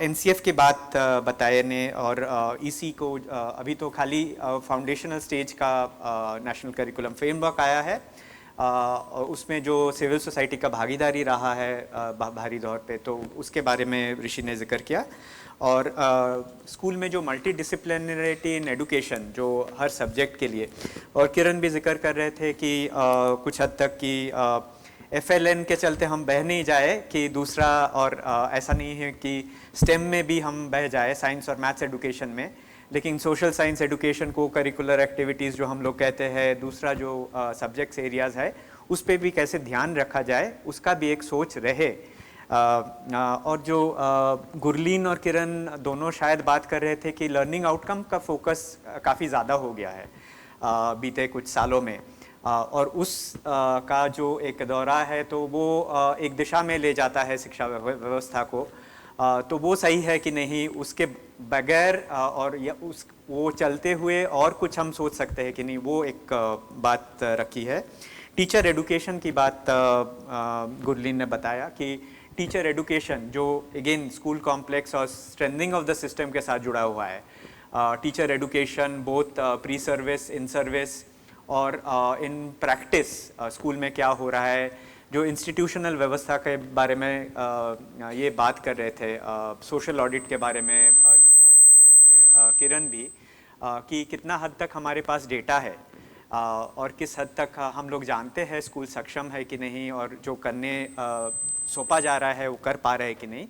एनसीएफ की बात बताए ने, और ईसी को अभी तो खाली फाउंडेशनल स्टेज का नेशनल करिकुलम फ्रेमवर्क आया है, और उसमें जो सिविल सोसाइटी का भागीदारी रहा है भारी तौर पे, तो उसके बारे में ऋषि ने जिक्र किया। और स्कूल में जो मल्टी डिसिप्लिनरिटी इन एडुकेशन जो हर सब्जेक्ट के लिए, और किरण भी जिक्र कर रहे थे कि कुछ हद तक कि एफएलएन के चलते हम बह नहीं जाए कि दूसरा, और ऐसा नहीं है कि स्टेम में भी हम बह जाए साइंस और मैथ्स एडुकेशन में, लेकिन सोशल साइंस एडुकेशन को करिकुलर एक्टिविटीज़ जो हम लोग कहते हैं, दूसरा जो सब्जेक्ट्स एरियाज़ है उस पर भी कैसे ध्यान रखा जाए, उसका भी एक सोच रहे। और जो गुरलीन और किरण दोनों शायद बात कर रहे थे कि लर्निंग आउटकम का फोकस काफ़ी ज़्यादा हो गया है बीते कुछ सालों में, और उस का जो एक दौरा है तो वो एक दिशा में ले जाता है शिक्षा व्यवस्था को, तो वो सही है कि नहीं, उसके बगैर और या उस वो चलते हुए और कुछ हम सोच सकते हैं कि नहीं, वो एक बात रखी है। टीचर एडुकेशन की बात गुरलीन ने बताया कि टीचर एडुकेशन जो अगेन स्कूल कॉम्प्लेक्स और स्ट्रेंथनिंग ऑफ द सिस्टम के साथ जुड़ा हुआ है, teacher education both pre service, in service और इन प्रैक्टिस स्कूल में क्या हो रहा है, जो इंस्टीट्यूशनल व्यवस्था के बारे में ये बात कर रहे थे, सोशल ऑडिट के बारे में जो बात कर रहे थे किरण भी, कि कितना हद तक हमारे पास डेटा है और किस हद तक हम लोग जानते हैं स्कूल सक्षम है कि नहीं, और जो करने सौंपा जा रहा है वो कर पा रहे हैं कि नहीं,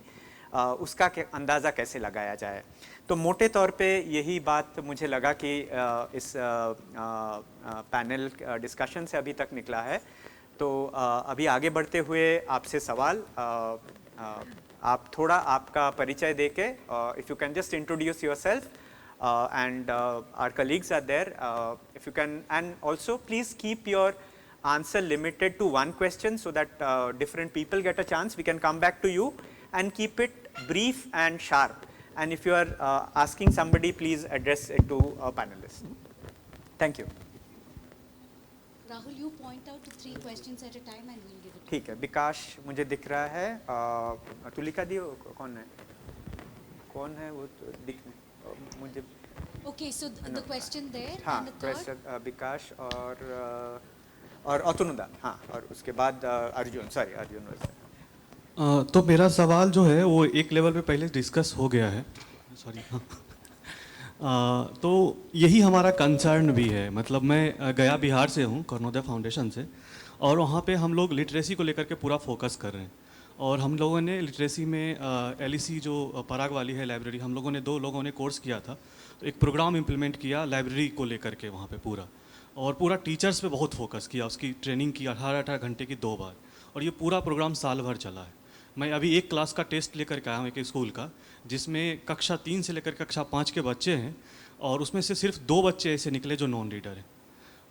उसका अंदाज़ा कैसे लगाया जाए। तो मोटे तौर पे यही बात मुझे लगा कि इस पैनल डिस्कशन से अभी तक निकला है। तो अभी आगे बढ़ते हुए आपसे सवाल, आप थोड़ा आपका परिचय देके, if you can just introduce yourself and our colleagues are there, if you can, and also please keep your answer limited to one question so that different people get a chance. We can come back to you and keep it brief and sharp, and if you are asking somebody, please address it to a panelist. Thank you. Rahul, you point out to 3 questions at a time and we'll give it. ठीक है, विकास मुझे दिख रहा है, तुलिका दी कौन है वो दिख नहीं मुझे। Okay, so the question there हाँ, and the third. क्वेश्चन विकास और अतुनुदा, हाँ, और उसके बाद अर्जुन वैसे। तो मेरा सवाल जो है वो एक लेवल पे पहले डिस्कस हो गया है, सॉरी। हाँ, तो यही हमारा कंसर्न भी है। मतलब मैं गया बिहार से हूँ, कर्णोदय फाउंडेशन से, और वहाँ पे हम लोग लिटरेसी को लेकर के पूरा फोकस कर रहे हैं। और हम लोगों ने लिटरेसी में एलईसी जो पराग वाली है लाइब्रेरी, हम लोगों ने 2 लोगों ने कोर्स किया था, तो एक प्रोग्राम इम्प्लीमेंट किया लाइब्रेरी को लेकर के वहाँ पे पूरा, और पूरा टीचर्स पे बहुत फोकस किया, उसकी ट्रेनिंग की 18-18 घंटे की 2 बार, और ये पूरा प्रोग्राम साल भर चला है। मैं अभी एक क्लास का टेस्ट लेकर के आया हूँ एक स्कूल का, जिसमें कक्षा 3 से लेकर कक्षा 5 के बच्चे हैं, और उसमें से सिर्फ 2 बच्चे ऐसे निकले जो नॉन रीडर हैं।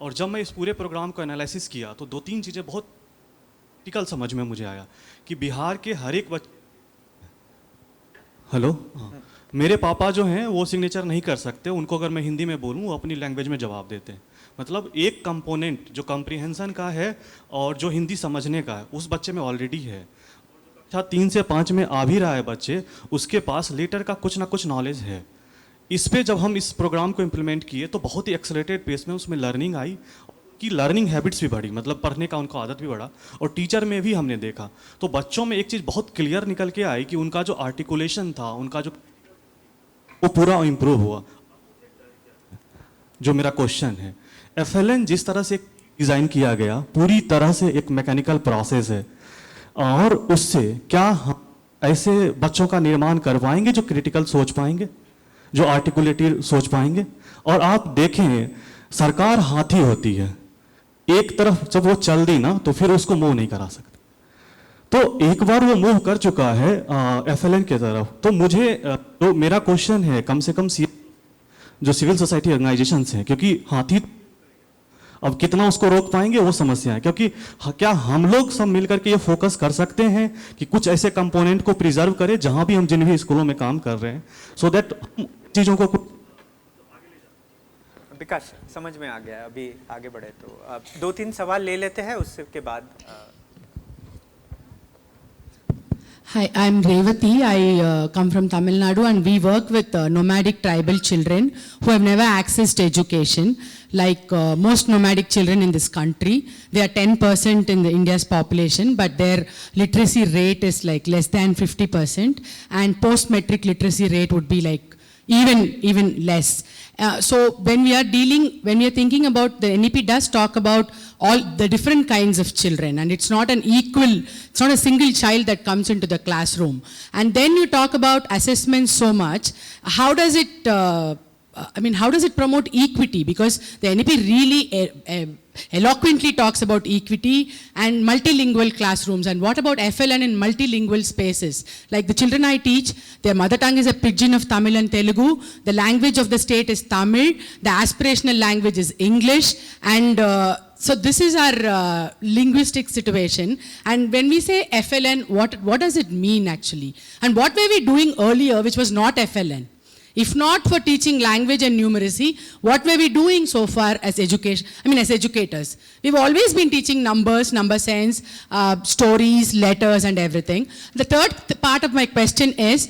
और जब मैं इस पूरे प्रोग्राम को एनालिसिस किया तो 2-3 चीज़ें बहुत प्रैक्टिकल समझ में मुझे आया कि बिहार के हर एक बच्चे, हेलो, हाँ, मेरे पापा जो हैं वो सिग्नेचर नहीं कर सकते, उनको अगर मैं हिंदी में बोलूँ वो अपनी लैंग्वेज में जवाब देते हैं। मतलब एक कंपोनेंट जो कॉम्प्रिहेंशन का है और जो हिंदी समझने का है उस बच्चे में ऑलरेडी है। अच्छा 3 से 5 में आ भी रहा है बच्चे, उसके पास लेटर का कुछ ना कुछ नॉलेज है। इस पे जब हम इस प्रोग्राम को इम्प्लीमेंट किए तो बहुत ही एक्सेलरेटेड पेस में उसमें लर्निंग आई, कि लर्निंग हैबिट्स भी बढ़ी, मतलब पढ़ने का उनको आदत भी बढ़ा, और टीचर में भी हमने देखा तो बच्चों में एक चीज़ बहुत क्लियर निकल के आई कि उनका जो आर्टिकुलेशन था, उनका जो वो पूरा इम्प्रूव हुआ। जो मेरा क्वेश्चन है, एफएलएन जिस तरह से डिज़ाइन किया गया पूरी तरह से एक मैकेनिकल प्रोसेस है, और उससे क्या हम ऐसे बच्चों का निर्माण करवाएंगे जो क्रिटिकल सोच पाएंगे, जो आर्टिकुलेटिव सोच पाएंगे। और आप देखें सरकार हाथी होती है, एक तरफ जब वो चल दी ना तो फिर उसको मूव नहीं करा सकते। तो एक बार वो मूव कर चुका है एफएलएन की तरफ, तो मुझे तो मेरा क्वेश्चन है कम से कम जो सिविल सोसाइटी ऑर्गेनाइजेशंस हैं, क्योंकि हाथी अब कितना उसको रोक पाएंगे वो समस्या है, क्योंकि क्या हम लोग सब मिलकर के ये फोकस कर सकते हैं कि कुछ ऐसे कंपोनेंट को प्रिजर्व करें जहां भी हम जिन भी स्कूलों में काम कर रहे हैं, सो दैट चीज़ों को विकास समझ में आ गया। अभी आगे बढ़े तो अब 2-3 सवाल ले लेते हैं, उसके बाद Hi, I'm Revati. I come from Tamil Nadu, and we work with nomadic tribal children who have never accessed education. Like most nomadic children in this country, they are 10% in India's population, but their literacy rate is like less than 50%, and post-metric literacy rate would be like even less. So when we are thinking about, the NEP does talk about all the different kinds of children, and it's not it's not a single child that comes into the classroom. And then you talk about assessment so much. How does it, how does it promote equity? Because the NEP really eloquently talks about equity and multilingual classrooms. And what about FLN in multilingual spaces? Like the children I teach, their mother tongue is a pidgin of Tamil and Telugu. The language of the state is Tamil. The aspirational language is English. And so this is our linguistic situation. And when we say FLN, what does it mean actually? And what were we doing earlier which was not FLN? If not for teaching language and numeracy, what were we doing so far as as educators? We've always been teaching numbers, number sense, stories, letters, and everything. The third part of my question is,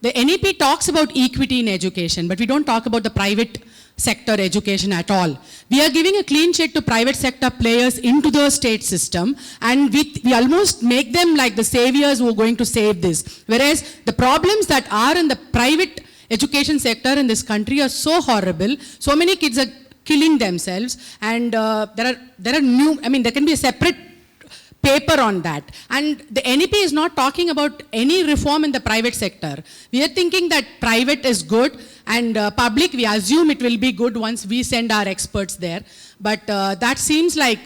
the NEP talks about equity in education, but we don't talk about the private sector education at all. We are giving a clean sheet to private sector players into the state system, and we almost make them like the saviors who are going to save this. Whereas the problems that are in the private education sector in this country are so horrible. So many kids are killing themselves, and there can be a separate paper on that. And the NEP is not talking about any reform in the private sector. We are thinking that private is good, and public, we assume it will be good once we send our experts there. But that seems like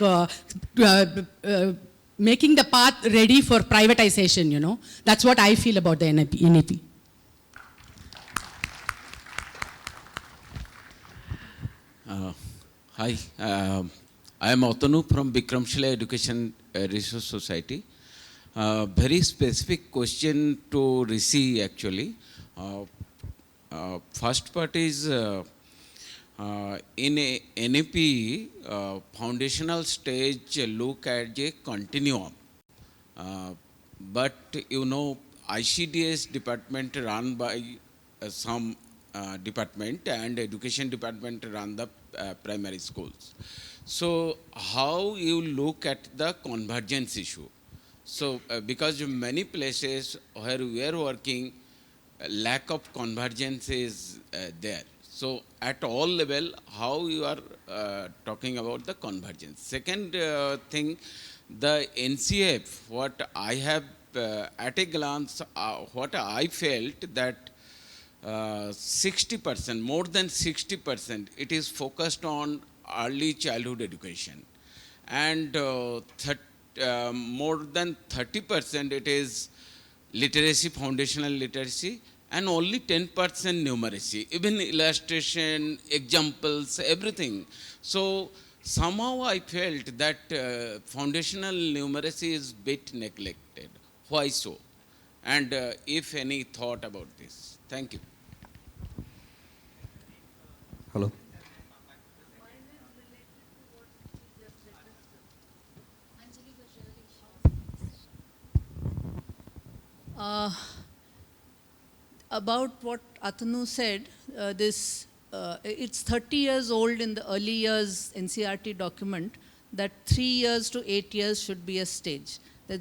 making the path ready for privatization, That's what I feel about the NEP. Hi, I am Otanu from Bikramshila Education Research Society. Very specific question to Rishi actually. First part is in a NEP foundational stage look at a continuum, but ICDS department run by some department, and education department run the primary schools. So how you look at the convergence issue? So because many places where we are working, lack of convergence is there. So at all level, how you are talking about the convergence? Second thing, the NCF, what I have at a glance, what I felt that 60%, more than 60%, it is focused on early childhood education, and more than 30% it is literacy, foundational literacy, and only 10% numeracy, even illustration, examples, everything. So somehow I felt that foundational numeracy is bit neglected. Why so? And if any thought about this. Thank you. Hello. About what Atanu said, it's 30 years old in the early years NCRT document that 3 years to 8 years should be a stage. That,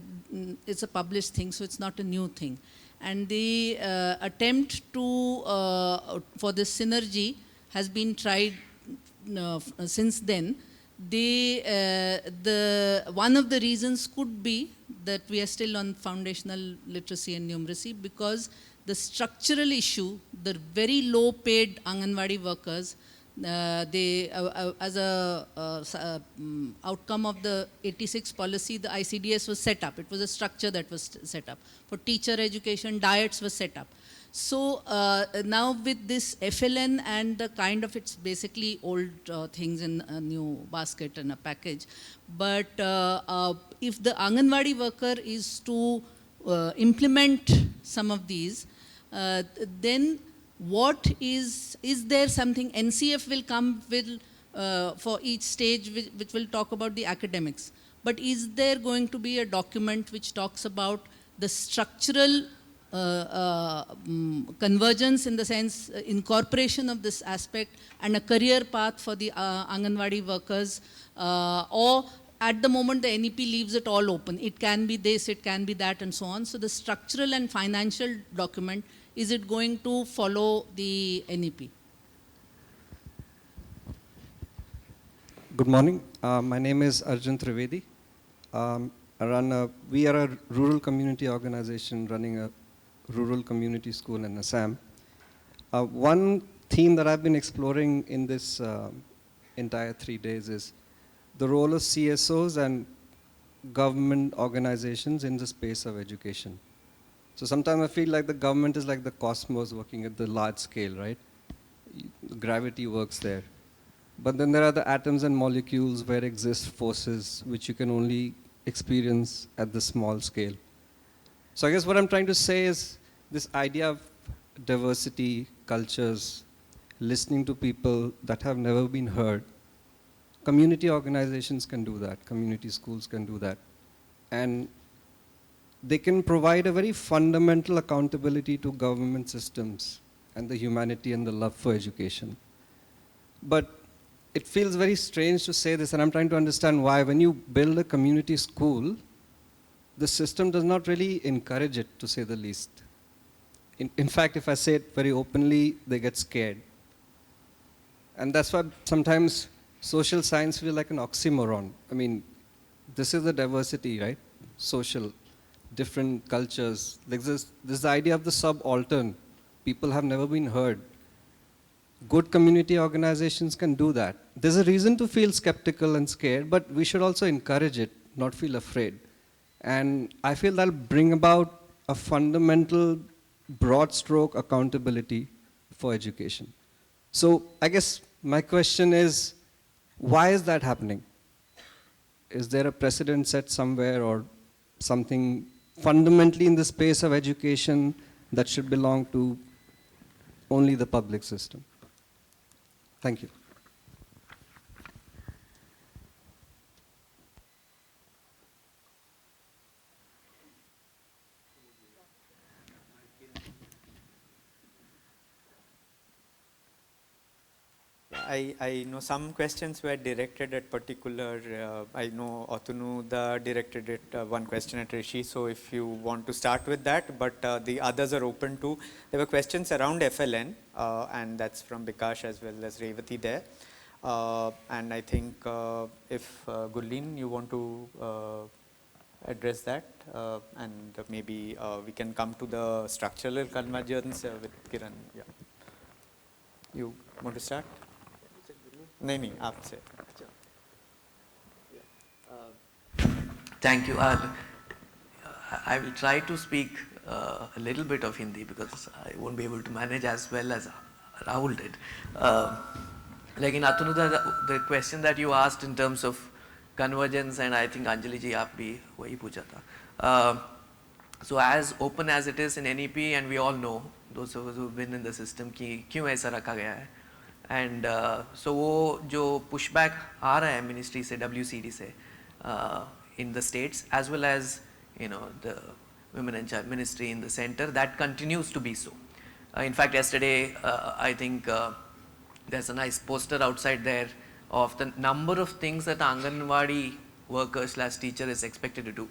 it's a published thing, so it's not a new thing. And the attempt for this synergy has been tried since then. One of the reasons could be that we are still on foundational literacy and numeracy, because the structural issue, the very low paid Anganwadi workers, as a outcome of the 86 policy, the ICDS was set up. It was a structure that was set up. For teacher education, diets were set up. So now with this FLN and the kind of, it's basically old things in a new basket and a package. But if the Anganwadi worker is to implement some of these, then what is there something NCF will come with for each stage which will talk about the academics. But is there going to be a document which talks about the structural convergence, in the sense incorporation of this aspect, and a career path for the Anganwadi workers, or at the moment the NEP leaves it all open. It can be this, it can be that, and so on. So the structural and financial document, is it going to follow the NEP? Good morning. My name is Arjun Trivedi. We are a rural community organization running a rural community school in Assam. One theme that I've been exploring in this entire 3 days is the role of CSOs and government organizations in the space of education. So sometimes I feel like the government is like the cosmos working at the large scale, right? Gravity works there. But then there are the atoms and molecules where exist forces which you can only experience at the small scale. So I guess what I'm trying to say is this idea of diversity, cultures, listening to people that have never been heard. Community organizations can do that. Community schools can do that. And they can provide a very fundamental accountability to government systems and the humanity and the love for education. But it feels very strange to say this, and I'm trying to understand why. When you build a community school, the system does not really encourage it, to say the least. In fact, if I say it very openly, they get scared. And that's why sometimes social science feels like an oxymoron. I mean, this is the diversity, right? Social, different cultures. This idea of the subaltern. People have never been heard. Good community organizations can do that. There's a reason to feel skeptical and scared, but we should also encourage it, not feel afraid. And I feel that'll bring about a fundamental, broad stroke accountability for education. So I guess my question is, why is that happening? Is there a precedent set somewhere, or something fundamentally in the space of education that should belong to only the public system? Thank you. I know some questions were directed at particular, I know Atanu directed it one question at Rishi, so if you want to start with that, but the others are open too. There were questions around FLN, and that's from Bikash as well as Revati there. And I think if Gurleen, you want to address that, and maybe we can come to the structural convergence with Kiran. Yeah. You want to start? नहीं आपसे. Thank you. I will try to speak a little bit of Hindi because I won't be able to manage as well as Rahul did. Like in Atanuda, the question that you asked in terms of convergence, and I think Anjali ji aap bhi wahi pucha tha. So as open as it is in NEP, and we all know, those of us who've been in the system, कि क्यों ऐसा रखा गया है. And so वो जो pushback आ रहा है ministry से, WCD से, in the states, as well as the Women and Child Ministry in the center, that continues to be so. In fact, yesterday I think there's a nice poster outside there of the number of things that the Anganwadi worker / teacher is expected to do.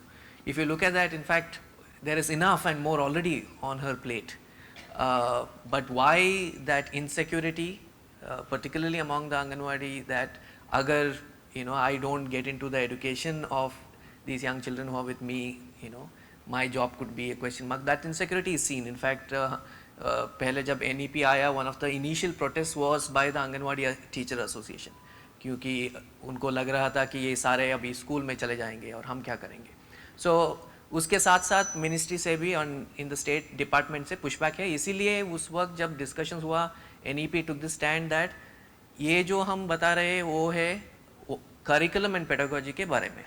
If you look at that, in fact, there is enough and more already on her plate. But why that insecurity, particularly among the Anganwadi, that agar I don't get into the education of these young children who are with me, my job could be a question mark. That insecurity is seen. In fact, पहले जब NEP आया, one of the initial protests was by the Anganwadi Teacher Association, क्योंकि उनको लग रहा था कि ये सारे अभी स्कूल में चले जाएंगे और हम क्या करेंगे. So उसके साथ साथ मिनिस्ट्री से भी इन द स्टेट डिपार्टमेंट से पुशबैक है. इसीलिए उस वक्त जब डिस्कशंस हुआ, NEP took the stand that ये जो हम बता रहे हैं वो है करिकुलम एंड पेडागोजी के बारे में.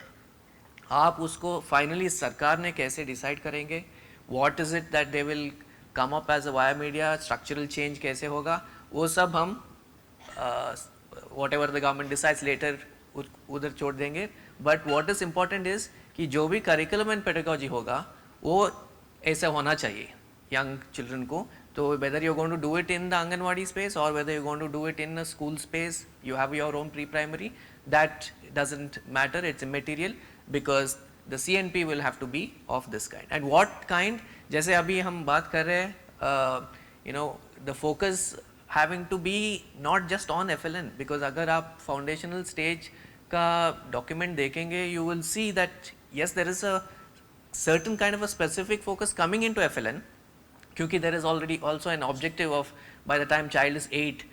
आप उसको फाइनली सरकार ने कैसे डिसाइड करेंगे, what is it that they will come up as a via media, structural change कैसे होगा, वो सब हम whatever the government decides later उधर छोड़ देंगे. But what is important is कि जो भी करिकुलम एंड पेडागोजी होगा वो ऐसा होना चाहिए यंग चिल्ड्रन को. तो whether you're going to do it in the Anganwadi space or whether you're going to do it in a school space, you have your own pre-primary, that doesn't matter, it's immaterial, because the CNP will have to be of this kind. And what kind, जैसे अभी हम बात कर रहे हैं, the focus having to be not just on FLN, because अगर आप foundational stage का document देखेंगे, you will see that yes, there is a certain kind of a specific focus coming into FLN, क्योंकि there is already also an objective of by the time child is 8,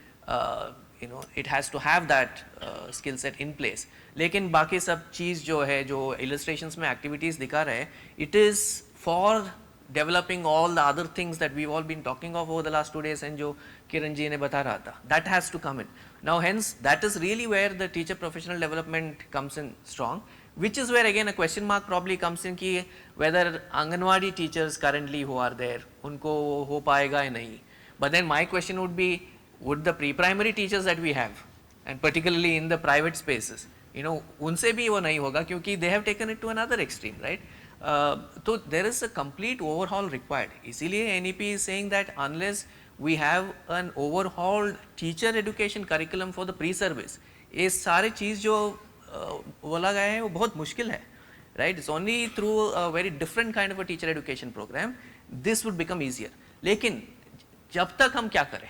it has to have that skill set in place. लेकिन बाकी सब चीज़ जो है, जो illustrations में activities दिखा रहे हैं, it is for developing all the other things that we've all been talking of over the last 2 days and जो किरण जी ने बता रहा था, that has to come in. Now hence that is really where the teacher professional development comes in strong, which is where again a question mark probably comes in कि whether Anganwadi teachers currently who are there, उनको हो पाएगा या नहीं. But then my question would be, would the pre-primary teachers that we have, and particularly in the private spaces, उनसे भी वो नहीं होगा, क्योंकि they have taken it to another extreme, right? So there is a complete overhaul required. इसीलिए NEP is saying that unless we have an overhauled teacher education curriculum for the pre-service, ये सारे चीज़ जो बोला गया है वो बहुत मुश्किल है, right? It's only through a very different kind of a teacher education program this would become easier. लेकिन जब तक हम क्या करें?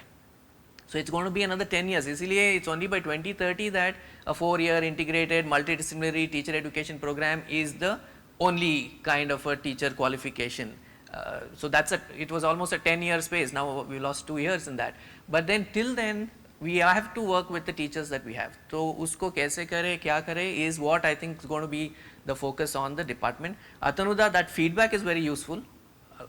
So it's going to be another 10 years. इसीलिए it's only by 2030 that a 4-year integrated multidisciplinary teacher education program is the only kind of a teacher qualification. So it was almost a 10-year space. Now we lost 2 years in that. But then till then we have to work with the teachers that we have. So usko kaise kare, kya kare is what I think is going to be the focus on the department. Atanuda, that feedback is very useful.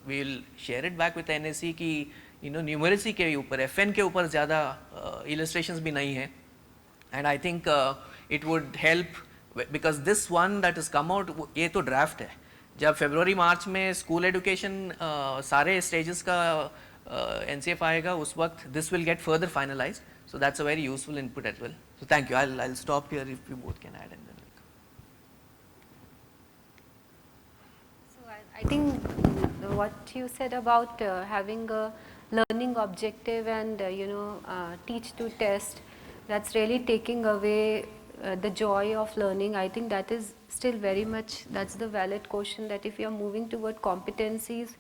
We'll share it back with the NSC कि numeracy के ऊपर, FN के ऊपर ज़्यादा illustrations भी नहीं है. And I think it would help, because this one that has come out, ये तो draft है. जब February-March में school education सारे stages का NCF आएगा, उस वक्त this will get further finalized. So that's a very useful input as well. So thank you. I'll stop here if you both can add. And then So I think what you said about having a learning objective and teach to test, that's really taking away the joy of learning. I think that is still very much, that's the valid question, that if you are moving toward competencies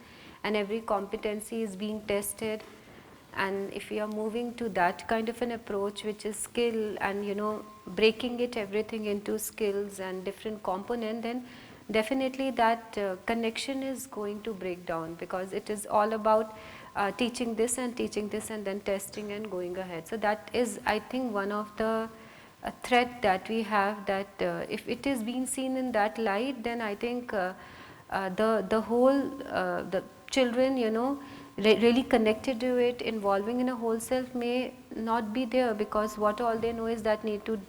and every competency is being tested, and if you are moving to that kind of an approach which is skill and breaking it everything into skills and different component, then definitely that connection is going to break down, because it is all about teaching this and then testing and going ahead. So that is, I think, one of the threat that we have, that if it is being seen in that light, then I think the whole the children really connected to it, involving in a whole self, may not be there, because what all they know is that need to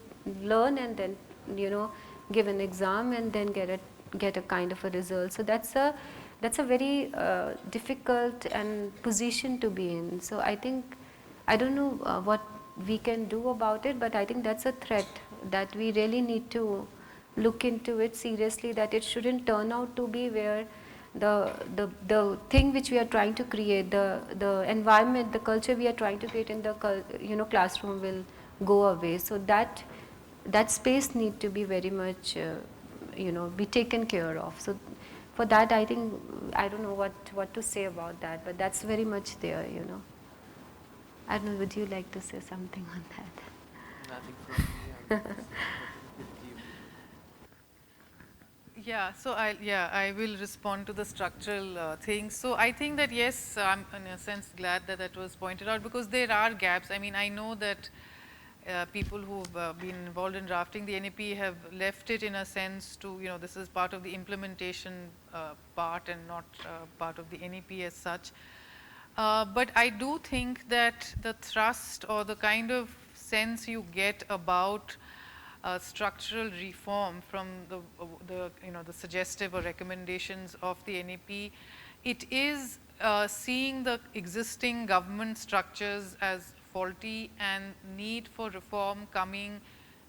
learn and then, you know, give an exam and then get a kind of a result. So that's a very difficult and position to be in. So I think, I don't know what we can do about it, but I think that's a threat that we really need to look into it seriously, that it shouldn't turn out to be where the thing which we are trying to create, the environment, the culture we are trying to create in the classroom will go away. So that space need to be very much be taken care of. So for that, I think, I don't know what to say about that, but that's very much there, you know. I don't know, would you like to say something on that? Nothing from me. Yeah, so I will respond to the structural things. So I think that yes, I'm in a sense glad that that was pointed out, because there are gaps. I mean, I know that people who've been involved in drafting the NEP have left it in a sense to, you know, this is part of the implementation part and not part of the NEP as such. But I do think that the thrust or the kind of sense you get about structural reform from the suggestive or recommendations of the NEP, it is seeing the existing government structures as faulty and need for reform coming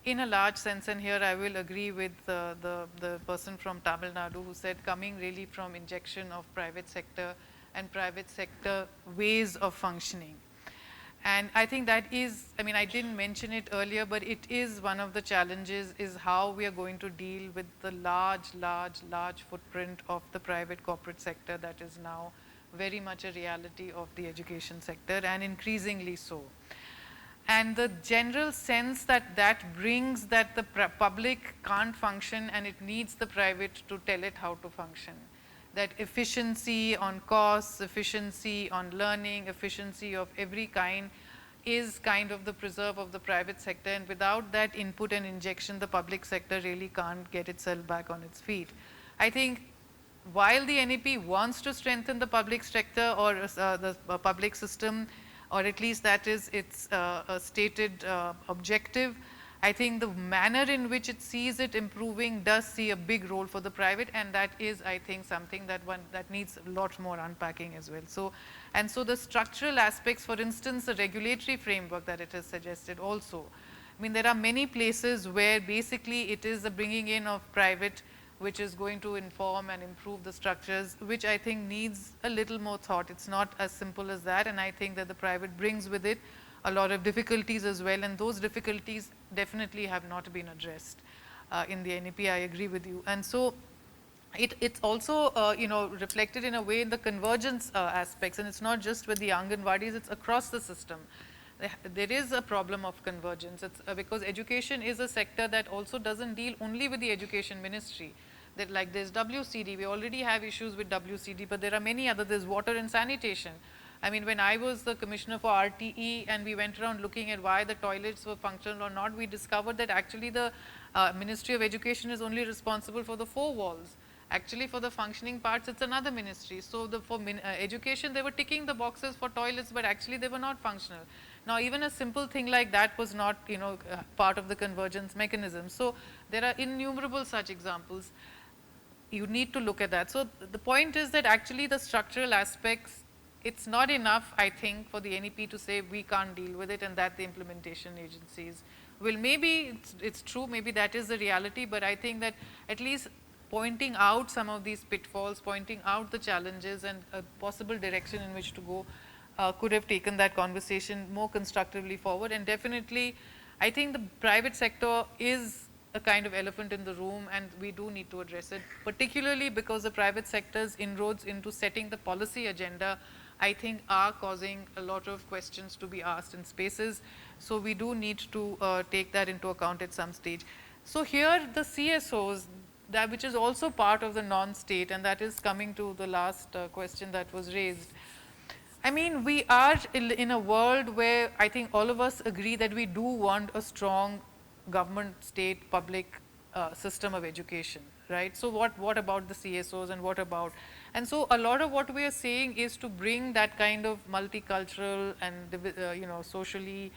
in a large sense. And here I will agree with the person from Tamil Nadu who said coming really from injection of private sector and private sector ways of functioning. And I think that is, I mean, I didn't mention it earlier, but it is one of the challenges, is how we are going to deal with the large footprint of the private corporate sector that is now very much a reality of the education sector, and increasingly so. And the general sense that that brings, that the public can't function and it needs the private to tell it how to function. That efficiency on costs, efficiency on learning, efficiency of every kind is kind of the preserve of the private sector, and without that input and injection, the public sector really can't get itself back on its feet. I think while the NEP wants to strengthen the public sector or the public system, or at least that is its stated objective, I think the manner in which it sees it improving does see a big role for the private, and that is, I think, something that needs a lot more unpacking as well. So, and so the structural aspects, for instance, the regulatory framework that it has suggested also. I mean, there are many places where basically it is the bringing in of private which is going to inform and improve the structures, which I think needs a little more thought. It's not as simple as that, and I think that the private brings with it a lot of difficulties as well, and those difficulties definitely have not been addressed in the NEP. I agree with you. And so it's also reflected in a way in the convergence aspects, and it's not just with the Anganwadis, it's across the system. There is a problem of convergence. It's because education is a sector that also doesn't deal only with the education ministry. That, like, there's WCD, we already have issues with WCD, but there are many other, there's water and sanitation. I mean, when I was the commissioner for RTE and we went around looking at why the toilets were functional or not, we discovered that actually the Ministry of Education is only responsible for the four walls. Actually, for the functioning parts, it's another ministry. So for education, they were ticking the boxes for toilets, but actually they were not functional. Now, even a simple thing like that was not, part of the convergence mechanism. So there are innumerable such examples. You need to look at that. So the point is that actually the structural aspects, it's not enough, I think, for the NEP to say we can't deal with it and that the implementation agencies will. Maybe it's true, maybe that is the reality, but I think that at least pointing out some of these pitfalls, pointing out the challenges and a possible direction in which to go could have taken that conversation more constructively forward. And definitely, I think the private sector is a kind of elephant in the room, and we do need to address it, particularly because the private sector's inroads into setting the policy agenda, I think, are causing a lot of questions to be asked in spaces. So we do need to take that into account at some stage. So here the CSOs, that which is also part of the non-state, and that is coming to the last question that was raised. I mean, we are in a world where I think all of us agree that we do want a strong government, state, public system of education, right? So what about the CSOs, and what about, And so a lot of what we are saying is to bring that kind of multicultural and socially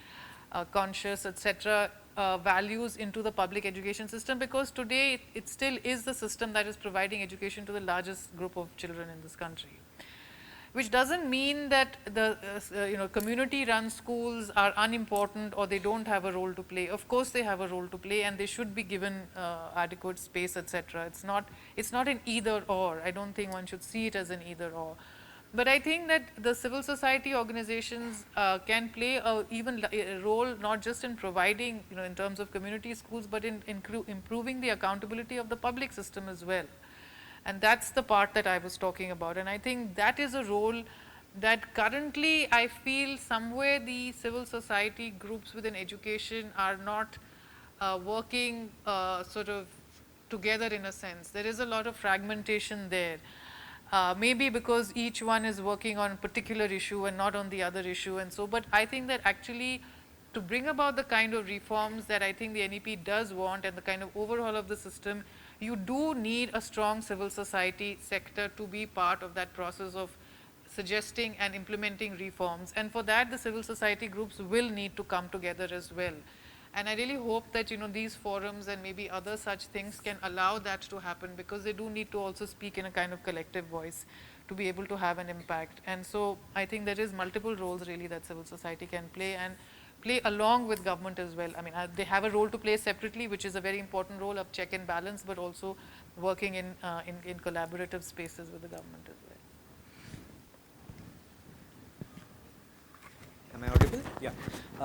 conscious, etc., values into the public education system, because today it still is the system that is providing education to the largest group of children in this country. Which doesn't mean that the community-run schools are unimportant or they don't have a role to play. Of course, they have a role to play, and they should be given adequate space, etc. It's not an either or. I don't think one should see it as an either or. But I think that the civil society organizations can play a role not just in providing, in terms of community schools, but in improving the accountability of the public system as well. And that's the part that I was talking about. And I think that is a role that currently I feel somewhere the civil society groups within education are not working sort of together in a sense. There is a lot of fragmentation there. Maybe because each one is working on a particular issue and not on the other issue, and so, but I think that actually to bring about the kind of reforms that I think the NEP does want and the kind of overhaul of the system, you do need a strong civil society sector to be part of that process of suggesting and implementing reforms. And for that, the civil society groups will need to come together as well. And I really hope that these forums and maybe other such things can allow that to happen, because they do need to also speak in a kind of collective voice to be able to have an impact. And so I think there is multiple roles really that civil society can play, and play along with government as well. I mean, they have a role to play separately, which is a very important role of check and balance, but also working in collaborative spaces with the government as well. Am I audible? Yeah.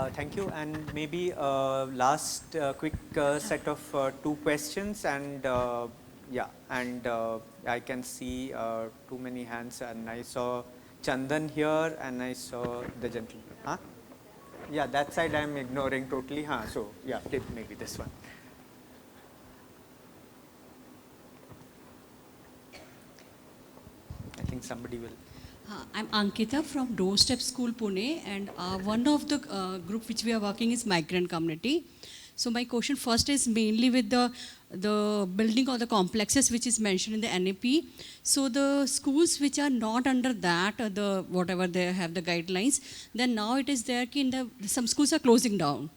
Thank you. And maybe last quick set of 2 questions, and I can see too many hands, and I saw Chandan here, and I saw the gentleman. Huh? Yeah, that side I am ignoring totally. So yeah, maybe this one. I think somebody will. I'm Ankita from Doorstep School, Pune, and one of the group which we are working is migrant community. So my question first is mainly with the building or the complexes which is mentioned in the NEP. So the schools which are not under that, whatever they have the guidelines, then now it is there some schools are closing down.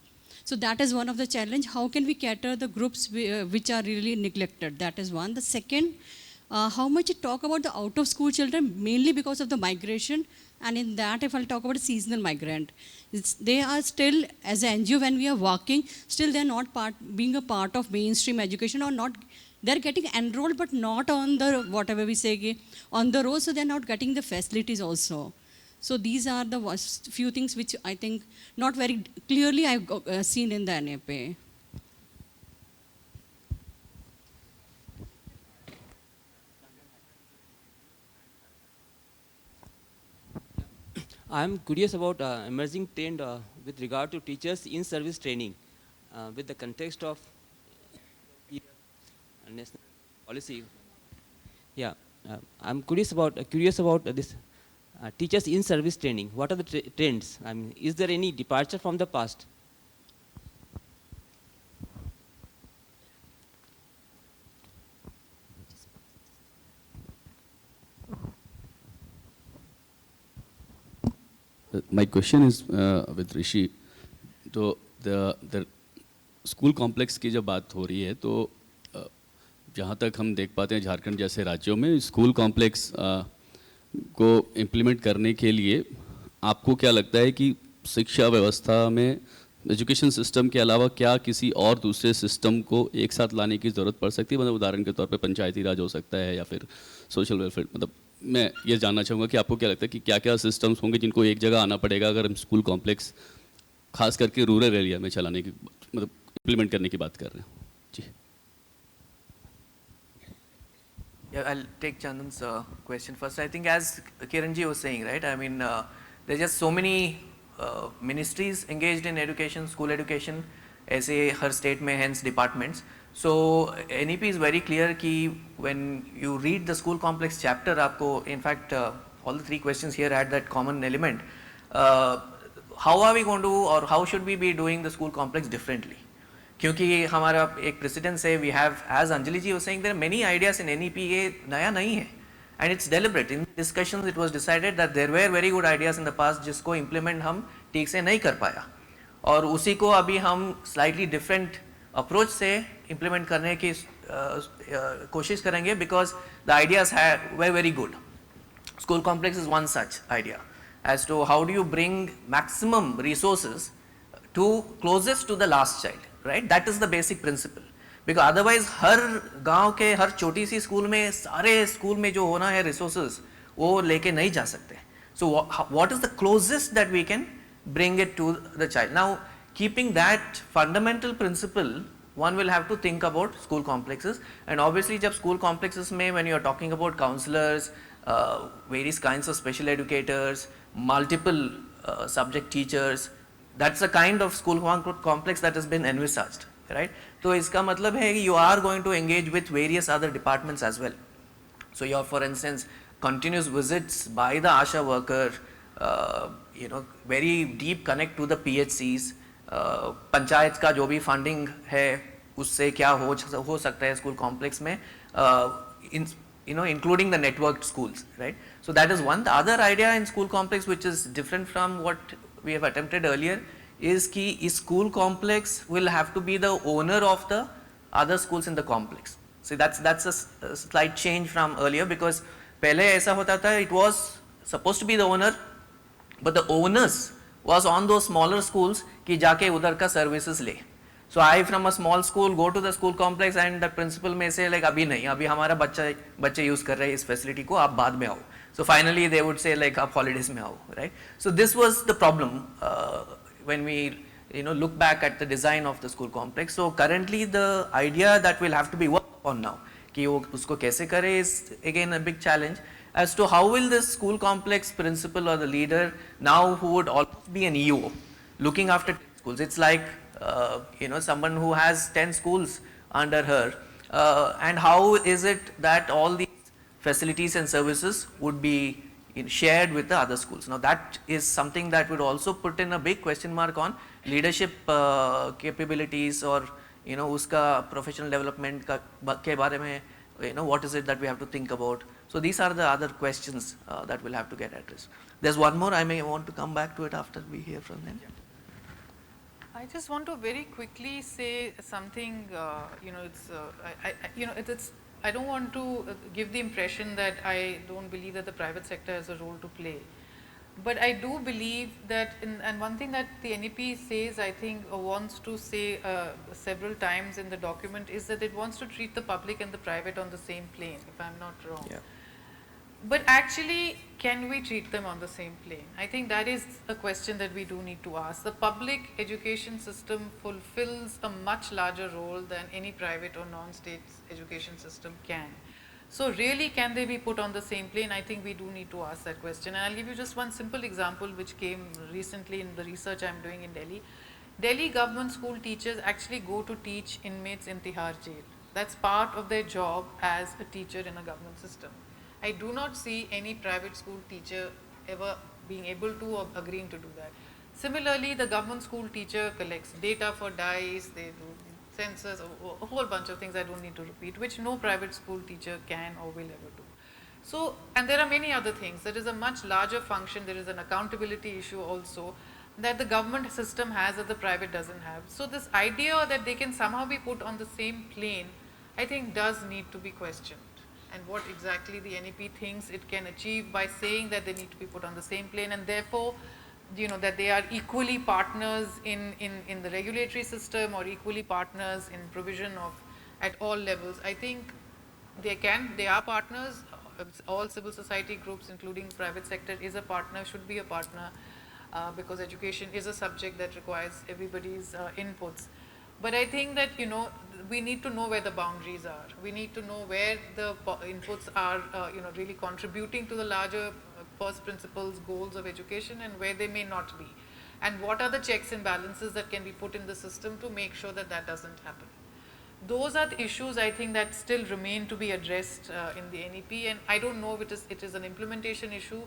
So that is one of the challenge. How can we cater the groups which are really neglected? That is one. The second, how much you talk about the out of school children, mainly because of the migration, and in that if I'll talk about a seasonal migrant, they are still, as an NGO when we are working, still they are not being a part of mainstream education, or not, they're getting enrolled but not on the, whatever we say, on the road, so they're not getting the facilities also. So these are the few things which I think not very clearly I've seen in the NEP. I'm curious about emerging trend with regard to teachers in service training with the context of national policy. Yeah, I'm curious about this teachers in service training. What are the trends? I mean, is there any departure from the past? My question is with Rishi. तो the school complex की जब बात हो रही है तो जहाँ तक हम देख पाते हैं झारखंड जैसे राज्यों में स्कूल कॉम्प्लेक्स को इम्प्लीमेंट करने के लिए आपको क्या लगता है कि शिक्षा व्यवस्था में एजुकेशन सिस्टम के अलावा क्या किसी और दूसरे सिस्टम को एक साथ लाने की ज़रूरत पड़ सकती है? मतलब उदाहरण के तौर पे पंचायती राज हो सकता है या फिर सोशल वेलफेयर. मतलब मैं ये जानना चाहूँगा कि आपको क्या लगता है कि क्या क्या सिस्टम्स होंगे जिनको एक जगह आना पड़ेगा अगर हम स्कूल कॉम्प्लेक्स खास करके रूरल एरिया में चलाने की, मतलब इम्प्लीमेंट करने की बात कर रहे हैं. जी. Yeah, I'll take Chandan's question first. I think as Kiran ji was saying, right, I mean, there's just so many ministries engaged in education, school education, ऐसे हर state में, hence departments. So NEP is very clear कि when you read the school complex chapter, आपको, in fact, all the 3 questions here had that common element. How are we going to, or how should we be doing the school complex differently? क्योंकि हमारा एक precedence है, we have, as Anjali ji was saying, there are many ideas in NEP, ये नया नहीं है. And it's deliberate. In discussions, it was decided that there were very good ideas in the past जिसको implement हम ठीक से नहीं कर पाया, और उसी को अभी हम slightly different approach से implement करने की कोशिश करेंगे, because the ideas were very good. School complex is one such idea as to how do you bring maximum resources to closest to the last child, right? That is the basic principle. Because otherwise हर गांव के हर छोटी सी school में सारे school में जो होना है resources वो लेके नहीं जा सकते. So what is the closest that we can bring it to the child? Now keeping that fundamental principle, one will have to think about school complexes, and obviously जब school complexes में when you are talking about counselors, various kinds of special educators, multiple subject teachers, that's the kind of school complex that has been envisaged, right? So इसका मतलब है कि you are going to engage with various other departments as well. So your, for instance, continuous visits by the ASHA worker, very deep connect to the PHCs, panchayat का जो भी funding है उससे क्या हो सकता है school complex में, including the networked schools, right? So that is one. The other idea in school complex, which is different from what we have attempted earlier, is कि school complex will have to be the owner of the other schools in the complex. See, that's a slight change from earlier, because पहले ऐसा होता था, it was supposed to be the owner, but the onus was on those smaller schools कि जाके उधर का services ले. So I from a small school go to the school complex and the principal may say like अभी नहीं, अभी हमारा बच्चे use कर रहे हैं इस facility को, आप बाद में आओ. So finally they would say like आप holidays में आओ, right? So this was the problem when we look back at the design of the school complex. So currently the idea that will have to be worked on now कि वो उसको कैसे करे is again a big challenge as to how will this school complex principal or the leader now, who would almost be an EO looking after schools. It's like someone who has 10 schools under her, and how is it that all these facilities and services would be shared with the other schools. Now that is something that would also put in a big question mark on leadership capabilities, or uska professional development ke bare mein, what is it that we have to think about. So these are the other questions that will have to get addressed. There's one more, I may want to come back to it after we hear from them. I just want to very quickly say something, I don't want to give the impression that I don't believe that the private sector has a role to play. But I do believe that, and one thing that the NEP says, I think, or wants to say several times in the document, is that it wants to treat the public and the private on the same plane, if I'm not wrong. Yeah. But actually, can we treat them on the same plane? I think that is a question that we do need to ask. The public education system fulfills a much larger role than any private or non-state education system can. So really, can they be put on the same plane? I think we do need to ask that question. And I'll give you just one simple example which came recently in the research I'm doing in Delhi. Delhi government school teachers actually go to teach inmates in Tihar jail. That's part of their job as a teacher in a government system. I do not see any private school teacher ever being able to or agreeing to do that. Similarly, the government school teacher collects data for DICE, they do census, a whole bunch of things I don't need to repeat, which no private school teacher can or will ever do. So, and there are many other things. There is a much larger function, there is an accountability issue also that the government system has that the private doesn't have. So this idea that they can somehow be put on the same plane, I think does need to be questioned. And what exactly the NEP thinks it can achieve by saying that they need to be put on the same plane, and therefore, that they are equally partners in the regulatory system or equally partners in provision of at all levels. I think they are partners. All civil society groups, including private sector, is a partner, should be a partner, because education is a subject that requires everybody's inputs. But I think that, we need to know where the boundaries are. We need to know where the inputs are, really contributing to the larger first principles, goals of education, and where they may not be. And what are the checks and balances that can be put in the system to make sure that that doesn't happen. Those are the issues I think that still remain to be addressed in the NEP, and I don't know if it is an implementation issue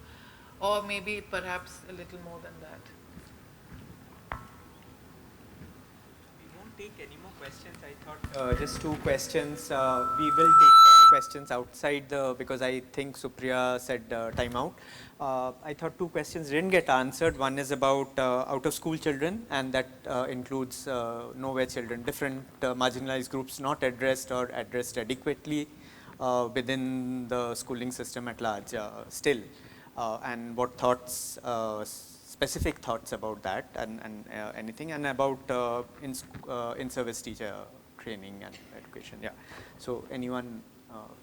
or maybe perhaps a little more than that. Take any more questions? I thought just two questions. We will take questions outside because I think Supriya said timeout. I thought 2 questions didn't get answered. One is about out of school children, and that includes nowhere children, different marginalized groups not addressed or addressed adequately within the schooling system at large still. And what thoughts, specific thoughts about that, and anything, and about in-service teacher training and education. Yeah. So anyone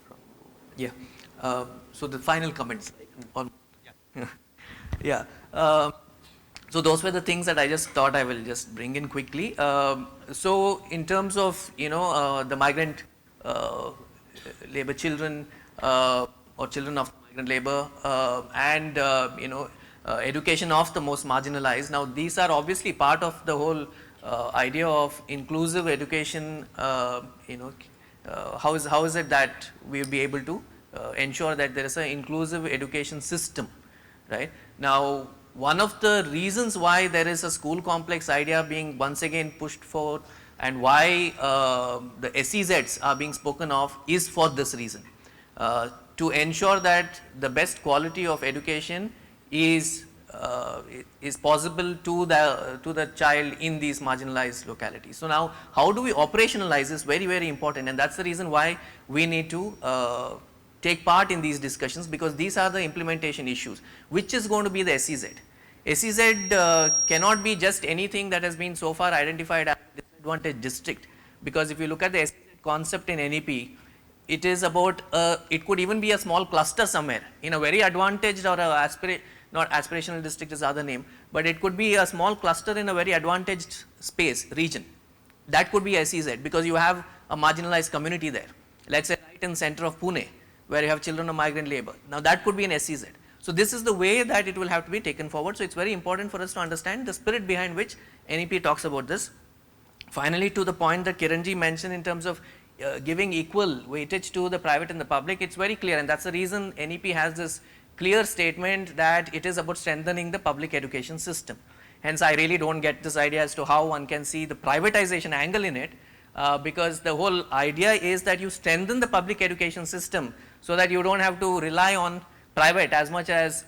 from? Yeah. So the final comments. Yeah. Yeah. So those were the things that I just thought I will just bring in quickly. So in terms of the migrant labor children or children of migrant labor and education of the most marginalized. Now these are obviously part of the whole idea of inclusive education. How is it that we will be able to ensure that there is an inclusive education system, right? Now one of the reasons why there is a school complex idea being once again pushed forward and why the SEZs are being spoken of is for this reason, to ensure that the best quality of education is possible to the child in these marginalized localities. So now how do we operationalize this? Very, very important, and that's the reason why we need to take part in these discussions, because these are the implementation issues. Which is going to be the SEZ? SEZ cannot be just anything that has been so far identified as a disadvantaged district, because if you look at the SEZ concept in NEP, it is about, it could even be a small cluster somewhere in a very advantaged or not aspirational district is the other name, but it could be a small cluster in a very advantaged space, region. That could be SEZ because you have a marginalized community there. Let's say right in the center of Pune, where you have children of migrant labor. Now that could be an SEZ. So this is the way that it will have to be taken forward. So it's very important for us to understand the spirit behind which NEP talks about this. Finally, to the point that Kiranji mentioned in terms of giving equal weightage to the private and the public, it's very clear, and that's the reason NEP has this clear statement that it is about strengthening the public education system. Hence, I really don't get this idea as to how one can see the privatization angle in it, because the whole idea is that you strengthen the public education system so that you don't have to rely on private as much as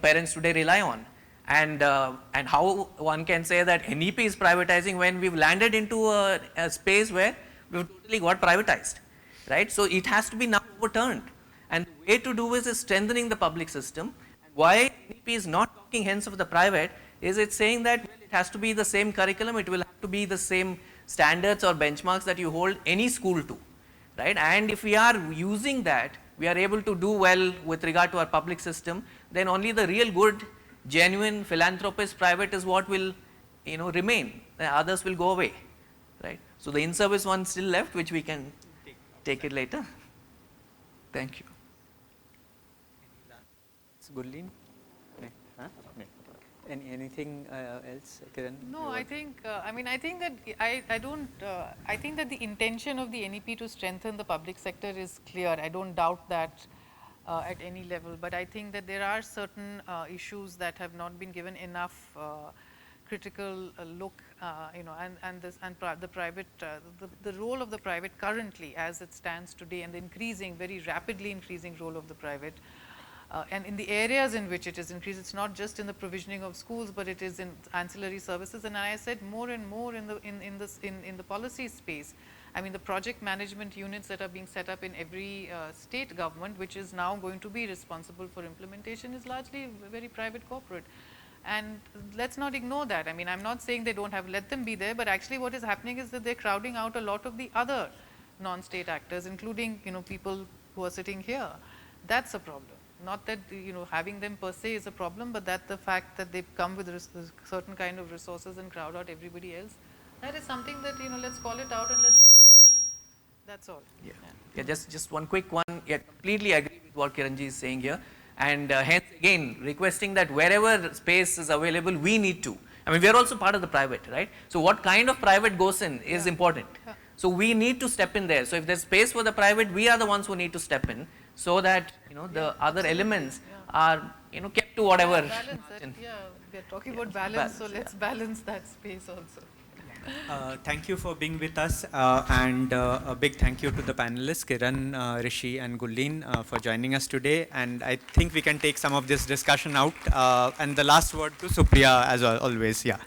parents today rely on. And how one can say that NEP is privatizing when we've landed into a space where we've totally got privatized, right? So it has to be now overturned. And the way to do is strengthening the public system. And why NEP is not talking hence of the private is it's saying that well, it has to be the same curriculum, it will have to be the same standards or benchmarks that you hold any school to, right? And if we are using that, we are able to do well with regard to our public system, then only the real good, genuine philanthropist private is what will remain. The others will go away, right? So the in-service one still left, which we can take it later. Thank you. Gurleen? Anything else, Kiran? No, I think, I think that I think that the intention of the NEP to strengthen the public sector is clear. I don't doubt that at any level, but I think that there are certain issues that have not been given enough critical look, the private, the role of the private currently as it stands today, and the very rapidly increasing role of the private. And in the areas in which it is increased, it's not just in the provisioning of schools, but it is in ancillary services. And I said more and more in the policy space. I mean, the project management units that are being set up in every state government, which is now going to be responsible for implementation, is largely very private corporate. And let's not ignore that. I mean, I'm not saying they don't have, let them be there, but actually what is happening is that they're crowding out a lot of the other non-state actors, including, people who are sitting here. That's a problem. Not that, having them per se is a problem, but that the fact that they come with certain kind of resources and crowd out everybody else, that is something that, let's call it out and let's deal with it. That's all. Yeah, just one quick one. Yeah, completely agree with what Kiranji is saying here. And hence again, requesting that wherever space is available, we need to. I mean, we are also part of the private, right? So what kind of private goes in is important. So we need to step in there. So if there's space for the private, we are the ones who need to step in, so that the other elements are kept to whatever. We are talking about balance, so let's balance that space also. Thank you for being with us, and a big thank you to the panelists, Kiran, Rishi, and Gurleen, for joining us today. And I think we can take some of this discussion out. And the last word to Supriya, as always. Yeah.